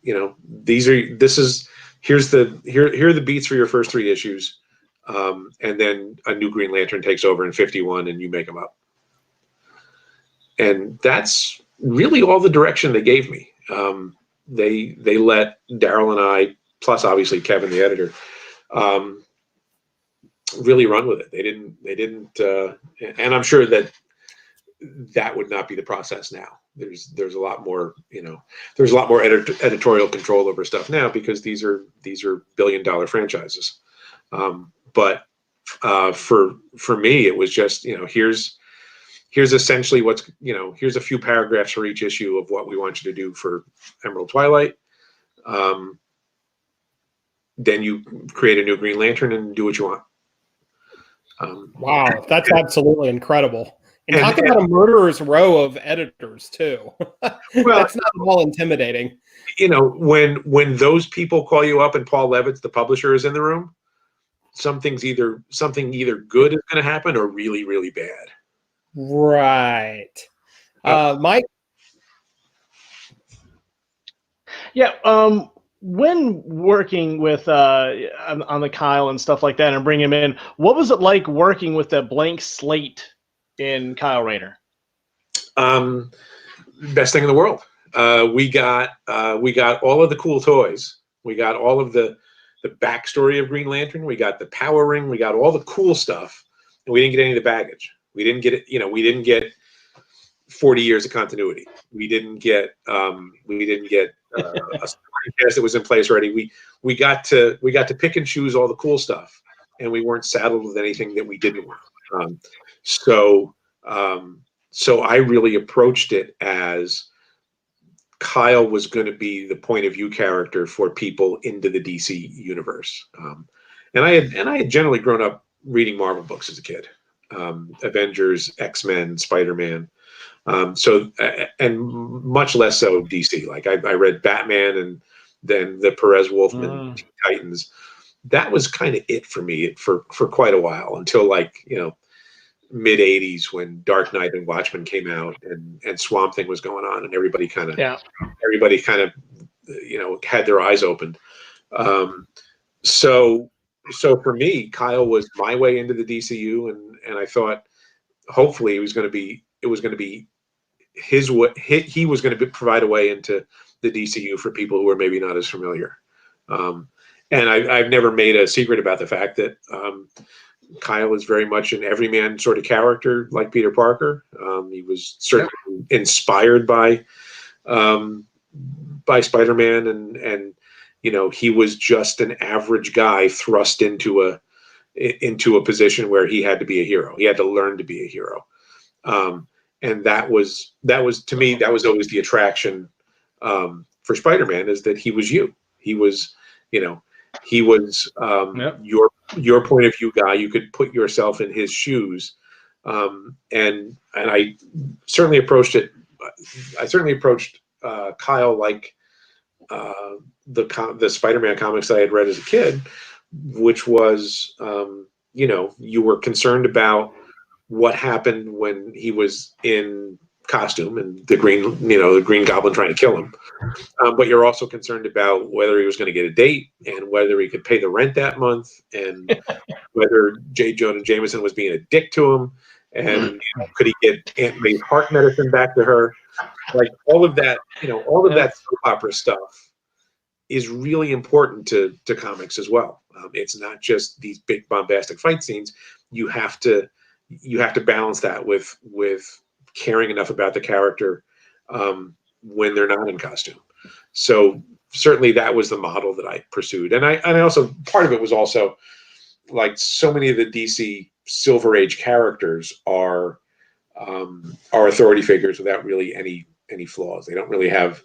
here are the beats for your first 3 issues, and then a new Green Lantern takes over in 51, and you make them up. And that's really all the direction they gave me. They let Daryl and I, plus obviously Kevin, the editor, really run with it. They didn't, and I'm sure that would not be the process now. There's a lot more, there's a lot more editorial control over stuff now, because these are billion-dollar franchises. But for me, it was just, here's essentially what's, here's a few paragraphs for each issue of what we want you to do for Emerald Twilight. Then you create a new Green Lantern and do what you want. Wow, that's absolutely incredible. And talk about a murderer's row of editors too. Well, that's not at all intimidating. When those people call you up and Paul Levitz, the publisher, is in the room, something either good is going to happen or really, really bad. Right. Mike? Yeah. When working with on the Kyle and stuff like that and bring him in, what was it like working with a blank slate in Kyle Rayder? Best thing in the world. We got all of the cool toys. We got all of the backstory of Green Lantern. We got the power ring. We got all the cool stuff, and we didn't get any of the baggage. We didn't get it. We didn't get 40 years of continuity. We didn't get a supporting cast that was in place already. We got to pick and choose all the cool stuff, and we weren't saddled with anything that we didn't want. So I really approached it as Kyle was going to be the point of view character for people into the DC universe. And I had generally grown up reading Marvel books as a kid. Avengers, X-Men, Spider-Man. And much less so DC. Like I read Batman and then the Perez Wolfman Teen Titans. That was kind of it for me for quite a while, until mid 80s, when Dark Knight and Watchmen came out and Swamp Thing was going on, and everybody kind of had their eyes opened. So for me, Kyle was my way into the DCU, and I thought hopefully it was going to be his way. He was going to provide a way into the DCU for people who are maybe not as familiar. And I've never made a secret about the fact that Kyle is very much an everyman sort of character, like Peter Parker. He was certainly inspired by Spider-Man, and he was just an average guy thrust into a position where he had to be a hero. He had to learn to be a hero. And that was to me, that was always the attraction for Spider-Man, is that he was you. He was, your point of view guy. You could put yourself in his shoes. And I certainly approached it. I certainly approached Kyle like the Spider-Man comics I had read as a kid, which was, you were concerned about what happened when he was in costume and the Green Goblin trying to kill him. But you're also concerned about whether he was going to get a date, and whether he could pay the rent that month, and whether J. Jonah Jameson was being a dick to him, and could he get Aunt May's heart medicine back to her? Like all of that, all of that soap opera stuff is really important to comics as well. It's not just these big bombastic fight scenes. You have to balance that with caring enough about the character when they're not in costume. So certainly that was the model that I pursued. And I also, part of it was also, like, so many of the DC Silver Age characters are authority figures without really any flaws. They don't really have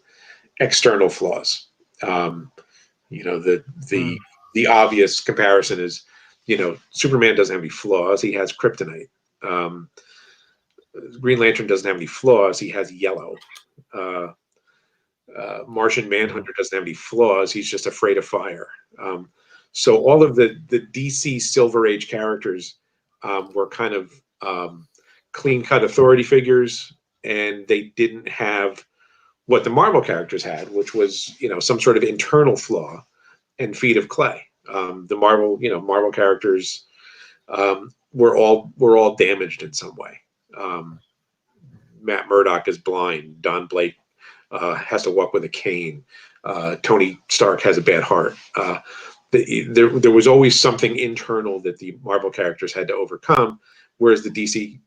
external flaws. The obvious comparison is, Superman doesn't have any flaws. He has kryptonite. Green Lantern doesn't have any flaws. He has yellow. Martian Manhunter doesn't have any flaws. He's just afraid of fire. So all of the DC Silver Age characters were kind of clean-cut authority figures, and they didn't have what the Marvel characters had, which was some sort of internal flaw. and Feet of Clay. The Marvel characters were all damaged in some way. Matt Murdock is blind. Don Blake has to walk with a cane. Tony Stark has a bad heart. There was always something internal that the Marvel characters had to overcome, whereas the DC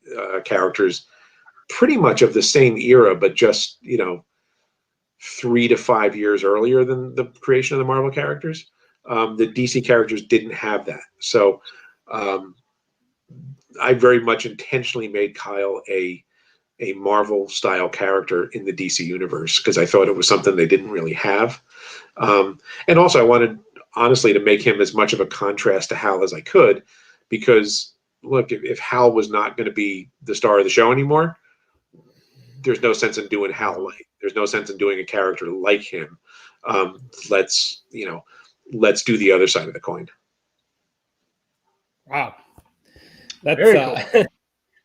characters, pretty much of the same era, but just 3 to 5 years earlier than the creation of the Marvel characters, the DC characters didn't have that. So I very much intentionally made Kyle a Marvel style character in the DC universe because I thought it was something they didn't really have. And also I wanted, honestly, to make him as much of a contrast to Hal as I could, because look, if Hal was not going to be the star of the show anymore, there's no sense in doing Hal like. There's no sense in doing a character like him. Let's do the other side of the coin. Wow. That's Very cool.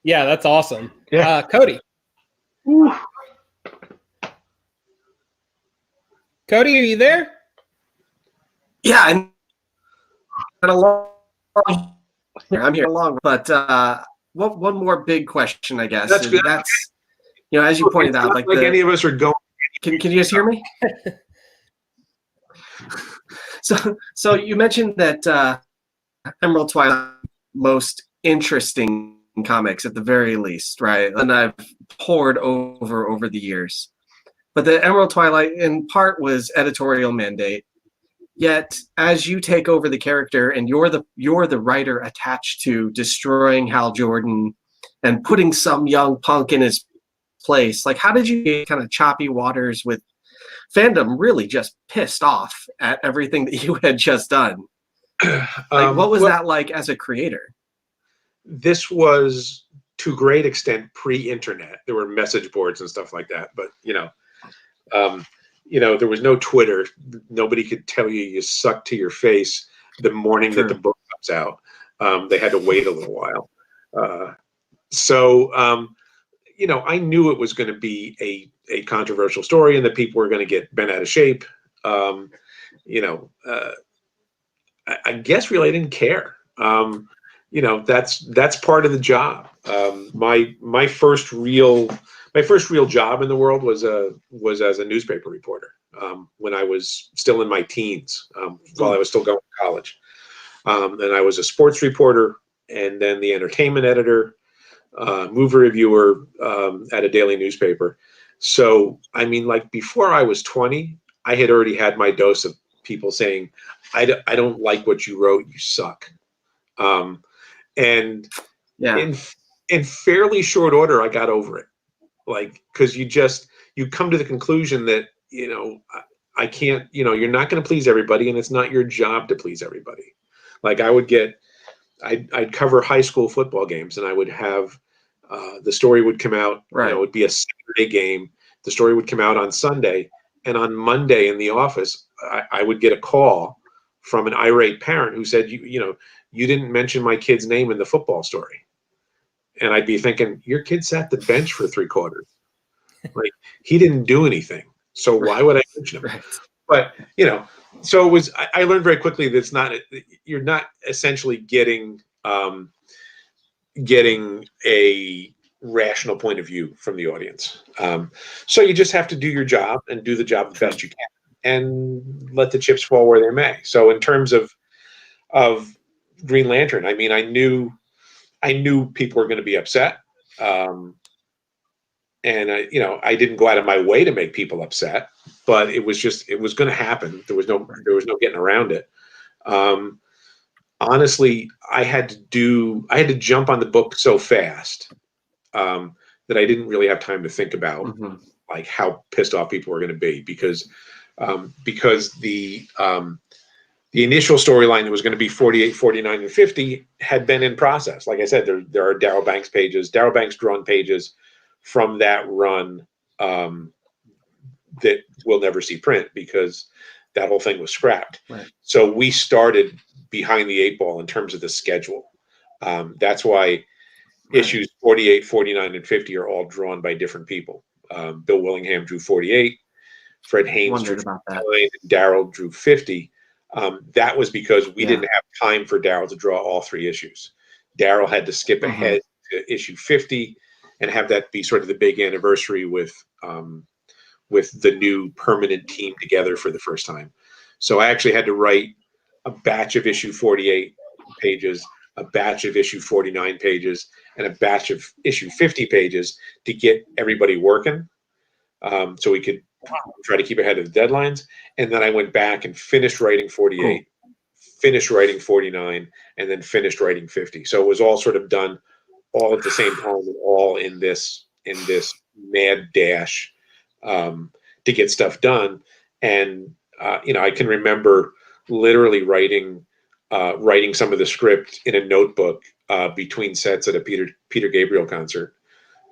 yeah, that's awesome. Yeah. Cody. Ooh. Cody, are you there? Yeah, I'm here along, but one more big question, I guess. That's good. That's as you pointed out, like any of us are going. Can you guys hear me? So you mentioned that Emerald Twilight most interesting comics at the very least, right? And I've poured over the years. But the Emerald Twilight in part was editorial mandate. Yet as you take over the character and you're the writer attached to destroying Hal Jordan and putting some young punk in his place, like how did you get kind of choppy waters with fandom really just pissed off at everything that you had just done? Like, what was that like as a creator? This was to a great extent pre-internet. There were message boards and stuff like that, but there was no Twitter. Nobody could tell you suck to your face the morning that the book comes out. They had to wait a little while. I knew it was going to be a controversial story and that people were going to get bent out of shape. I guess really I didn't care. That's part of the job. My first real job in the world was as a newspaper reporter when I was still in my teens, while I was still going to college. And I was a sports reporter and then the entertainment editor, movie reviewer at a daily newspaper. So, before I was 20, I had already had my dose of people saying, I don't like what you wrote, you suck. In fairly short order, I got over it. Because you come to the conclusion that, I can't, you're not going to please everybody and it's not your job to please everybody. I'd cover high school football games and I would have, the story would come out, it would be a Saturday game. The story would come out on Sunday, and on Monday in the office, I would get a call from an irate parent who said, you didn't mention my kid's name in the football story. And I'd be thinking, your kid sat the bench for 3 quarters. He didn't do anything. So why would I mention him? Right. But, so it was, I learned very quickly that you're not essentially getting a rational point of view from the audience. So you just have to do your job and do the job the best you can and let the chips fall where they may. So in terms of Green Lantern, I knew people were going to be upset. And I didn't go out of my way to make people upset, but it was going to happen. There was no getting around it. Honestly, I had to jump on the book so fast that I didn't really have time to think about how pissed off people were going to be because the initial storyline that was going to be 48, 49, and 50 had been in process. Like I said, there are Darryl Banks pages, Darryl Banks drawn pages from that run that we'll never see print because that whole thing was scrapped. Right. So we started behind the 8 ball in terms of the schedule. That's why issues 48, 49, and 50 are all drawn by different people. Bill Willingham drew 48, Fred Haynes drew 49, and Darryl drew 50. That was because we didn't have time for Daryl to draw all 3 issues. Daryl had to skip ahead to issue 50 and have that be sort of the big anniversary with the new permanent team together for the first time. So I actually had to write a batch of issue 48 pages, a batch of issue 49 pages, and a batch of issue 50 pages to get everybody working, so we could try to keep ahead of the deadlines. And then I went back and finished writing 48, finished writing 49, and then finished writing 50. So it was all sort of done all at the same time, and all in this mad dash to get stuff done. And I can remember literally writing some of the script in a notebook between sets at a Peter Gabriel concert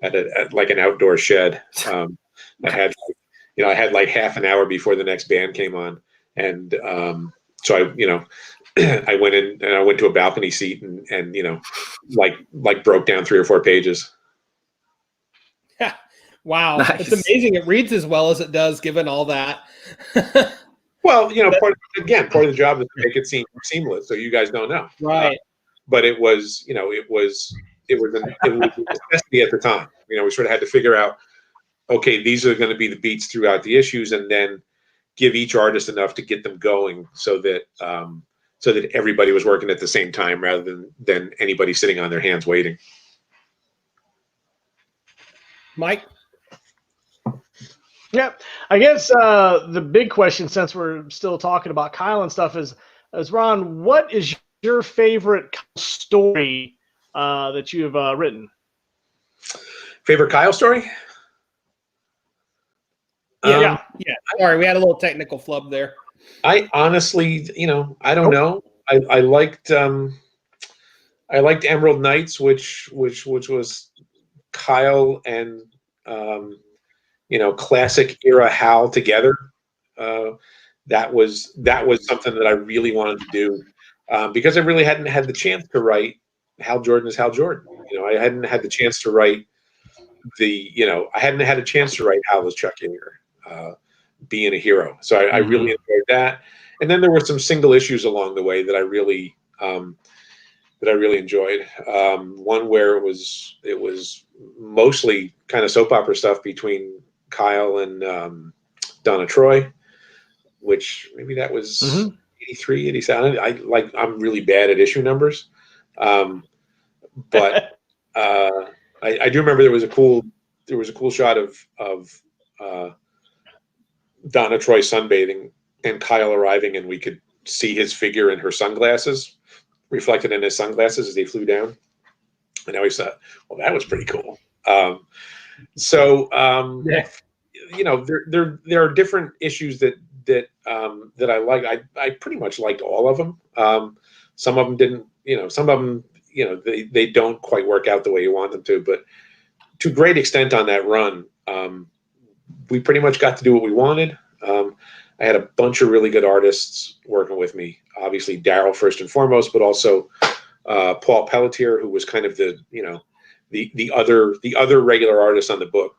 at like an outdoor shed. I had like half an hour before the next band came on, and so I went in and I went to a balcony seat and like broke down 3 or 4 pages. Wow, Nice. It's amazing. It reads as well as it does, given all that. Well, part of the job is to make it seem seamless, so you guys don't know, Right. but it was a necessity at the time. We sort of had to figure out, okay, these are going to be the beats throughout the issues, and then give each artist enough to get them going, so that everybody was working at the same time, rather than anybody sitting on their hands waiting. Mike? Yep. I guess the big question, since we're still talking about Kyle and stuff, is Ron, what is your favorite story that you have written? Favorite Kyle story? Yeah. Sorry, we had a little technical flub there. I honestly, I don't know. I liked Emerald Knights, which was Kyle and classic era Hal together. That was something that I really wanted to do, because I really hadn't had the chance to write Hal Jordan as Hal Jordan. I hadn't had the chance to write Hal as Chuck Yeager, being a hero. So I really enjoyed that. And then there were some single issues along the way that I really enjoyed. One where it was mostly kind of soap opera stuff between Kyle and Donna Troy, which maybe that was 83, 87. I'm really bad at issue numbers, but I do remember there was a cool shot of Donna Troy sunbathing and Kyle arriving, and we could see his figure in her sunglasses reflected in his sunglasses as they flew down. And I always thought, well, that was pretty cool. There are different issues that I like. I pretty much liked all of them. Some of them didn't, some of them, they don't quite work out the way you want them to, but to a great extent on that run, we pretty much got to do what we wanted. I had a bunch of really good artists working with me. Obviously, Daryl first and foremost, but also Paul Pelletier, who was kind of the other regular artist on the book.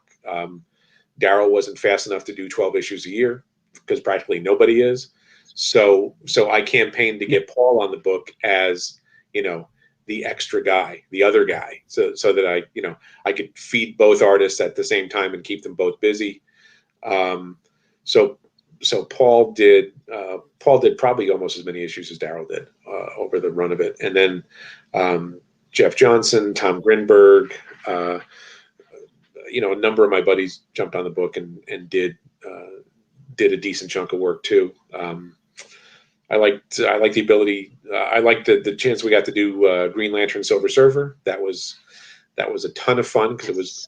Daryl wasn't fast enough to do 12 issues a year, because practically nobody is. So I campaigned to get Paul on the book as the extra guy, the other guy, so that I could feed both artists at the same time and keep them both busy. So Paul did probably almost as many issues as Daryl did over the run of it. And then Jeff Johnson, Tom Grinberg, a number of my buddies jumped on the book and did a decent chunk of work too. I liked the ability. I liked the chance we got to do Green Lantern Silver Surfer. That was a ton of fun, because it was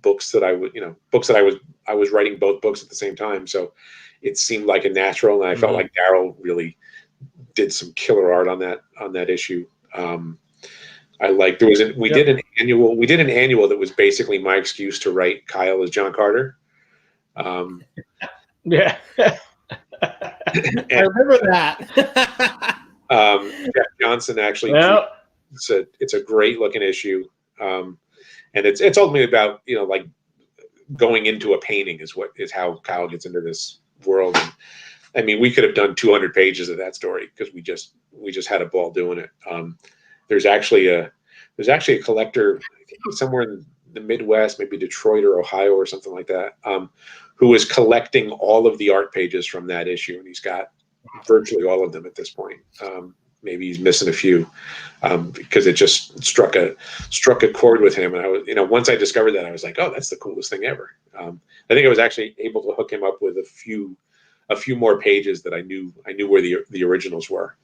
books that I was writing both books at the same time, so it seemed like a natural, and I felt like Daryl really did some killer art on that issue. We did an annual that was basically my excuse to write Kyle as John Carter. Yeah. I remember that. Jeff Johnson actually. Yep. It's a great looking issue, and it's ultimately about like going into a painting is how Kyle gets into this world. I mean, we could have done 200 pages of that story because we just had a ball doing it. There's actually a collector, I think he's somewhere in the Midwest, maybe Detroit or Ohio or something like that, who is collecting all of the art pages from that issue, and he's got virtually all of them at this point. Maybe he's missing a few because it just struck a chord with him. And I was, once I discovered that, I was like, oh, that's the coolest thing ever. I think I was actually able to hook him up with a few more pages that I knew where the originals were.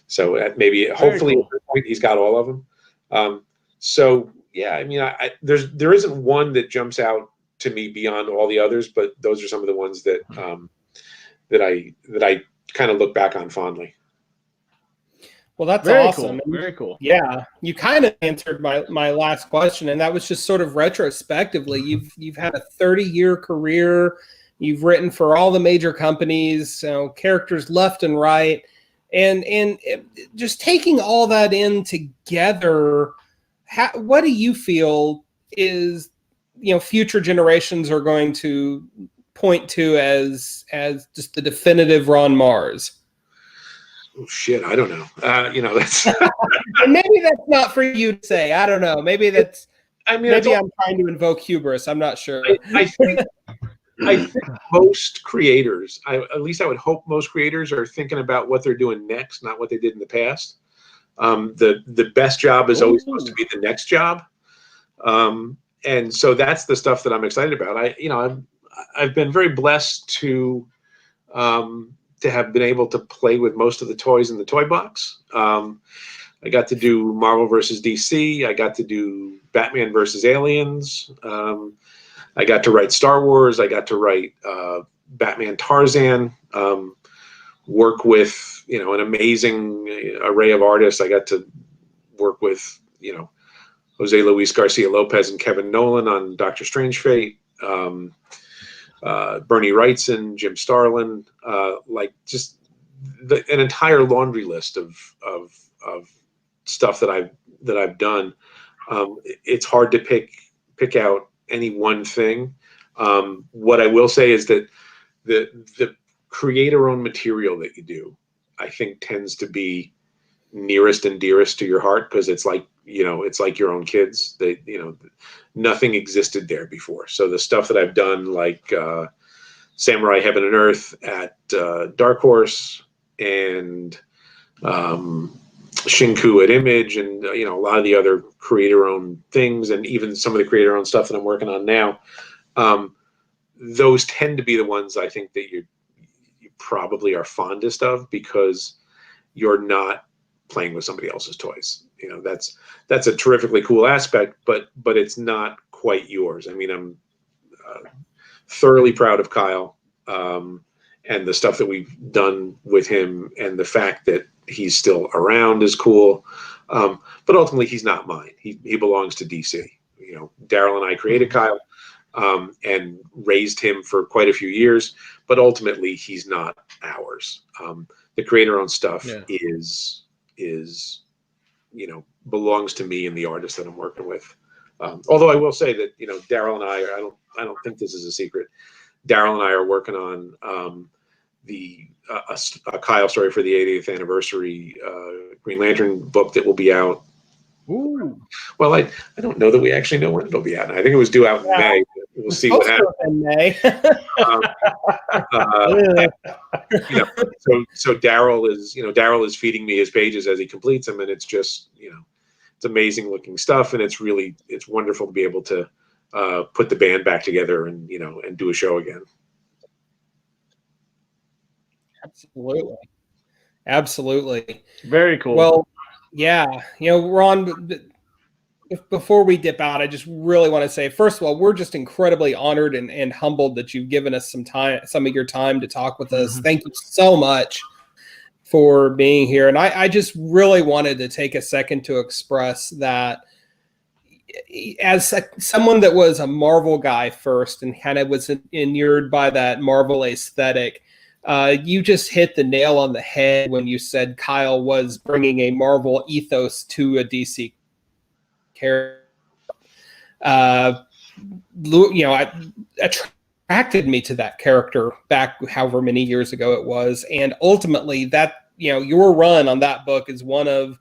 So maybe hopefully cool. At this point he's got all of them. So yeah, I mean, there isn't one that jumps out to me beyond all the others, but those are some of the ones that that I kind of look back on fondly. Well, that's Very awesome. cool. Very cool. Yeah, you kind of answered my last question, and that was just sort of retrospectively. You've had a 30-year career. You've written for all the major companies, characters left and right, and just taking all that in together. What do you feel is future generations are going to point to as just the definitive Ron Marz? Oh shit, I don't know. That's and maybe that's not for you to say. I don't know. Maybe that's. I mean, maybe I'm trying to invoke hubris. I'm not sure. I think most creators, at least I would hope most creators are thinking about what they're doing next, not what they did in the past. The best job is always supposed to be the next job, and so that's the stuff that I'm excited about. I've been very blessed to have been able to play with most of the toys in the toy box. I got to do Marvel versus DC. I got to do Batman versus Aliens. I got to write Star Wars. I got to write Batman Tarzan. Work with an amazing array of artists. I got to work with Jose Luis Garcia Lopez and Kevin Nolan on Doctor Strange Fate. Bernie Wrightson, Jim Starlin, just an entire laundry list of stuff that I've done. It's hard to pick out any one thing. What I will say is that the creator-owned material that you do, I think, tends to be nearest and dearest to your heart because it's like your own kids. Nothing existed there before. So the stuff that I've done, like Samurai Heaven and Earth at Dark Horse and Shinku at Image, and a lot of the other creator-owned things, and even some of the creator-owned stuff that I'm working on now, those tend to be the ones I think that you probably are fondest of because you're not playing with somebody else's toys. That's a terrifically cool aspect, but it's not quite yours. I mean, I'm thoroughly proud of Kyle and the stuff that we've done with him, and the fact that he's still around is cool. But ultimately, he's not mine. He belongs to DC. Daryl and I created Kyle and raised him for quite a few years, but ultimately, he's not ours. The creator-owned stuff is belongs to me and the artist that I'm working with. Although I will say that Daryl and I don't think this is a secret. Daryl and I are working on a Kyle story for the 80th anniversary Green Lantern book that will be out. Ooh. Well, I don't know that we actually know when it'll be out. I think it was due out in May. We'll see what happens. In May. So Daryl is feeding me his pages as he completes them, and it's just it's amazing looking stuff, and it's wonderful to be able to put the band back together and and do a show again. Absolutely. Very cool. Well, yeah, Ron, before we dip out, I just really want to say, first of all, we're just incredibly honored and humbled that you've given us some of your time to talk with us. Thank you so much for being here. And I just really wanted to take a second to express that as someone that was a Marvel guy first and kind of was inured by that Marvel aesthetic, you just hit the nail on the head when you said Kyle was bringing a Marvel ethos to a DC character. attracted me to that character back however many years ago it was. And ultimately that, your run on that book is one of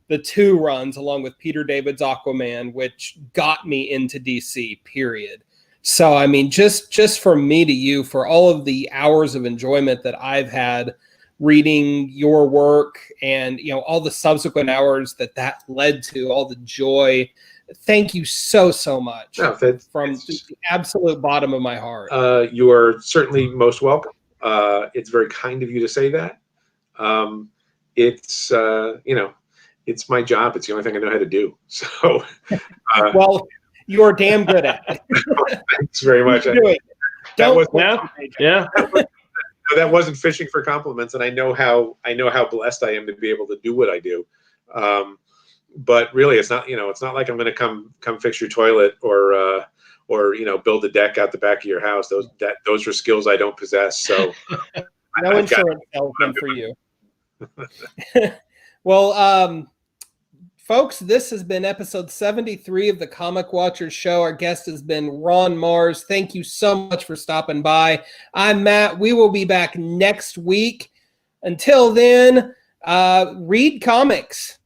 the 2 runs along with Peter David's Aquaman, which got me into DC, period. So, I mean, just from me to you, for all of the hours of enjoyment that I've had reading your work and, all the subsequent hours that led to, all the joy, thank you so much from the absolute bottom of my heart. You are certainly most welcome. It's very kind of you to say that. It's, it's my job. It's the only thing I know how to do. So, well, you're damn good at it. Thanks very much. That wasn't fishing for compliments, and I know how blessed I am to be able to do what I do. But really, it's not like I'm going to come fix your toilet or build a deck out the back of your house. Those are skills I don't possess. So no insurance salesman for you. Well, folks, this has been episode 73 of the Comic Watchers Show. Our guest has been Ron Marz. Thank you so much for stopping by. I'm Matt. We will be back next week. Until then, read comics.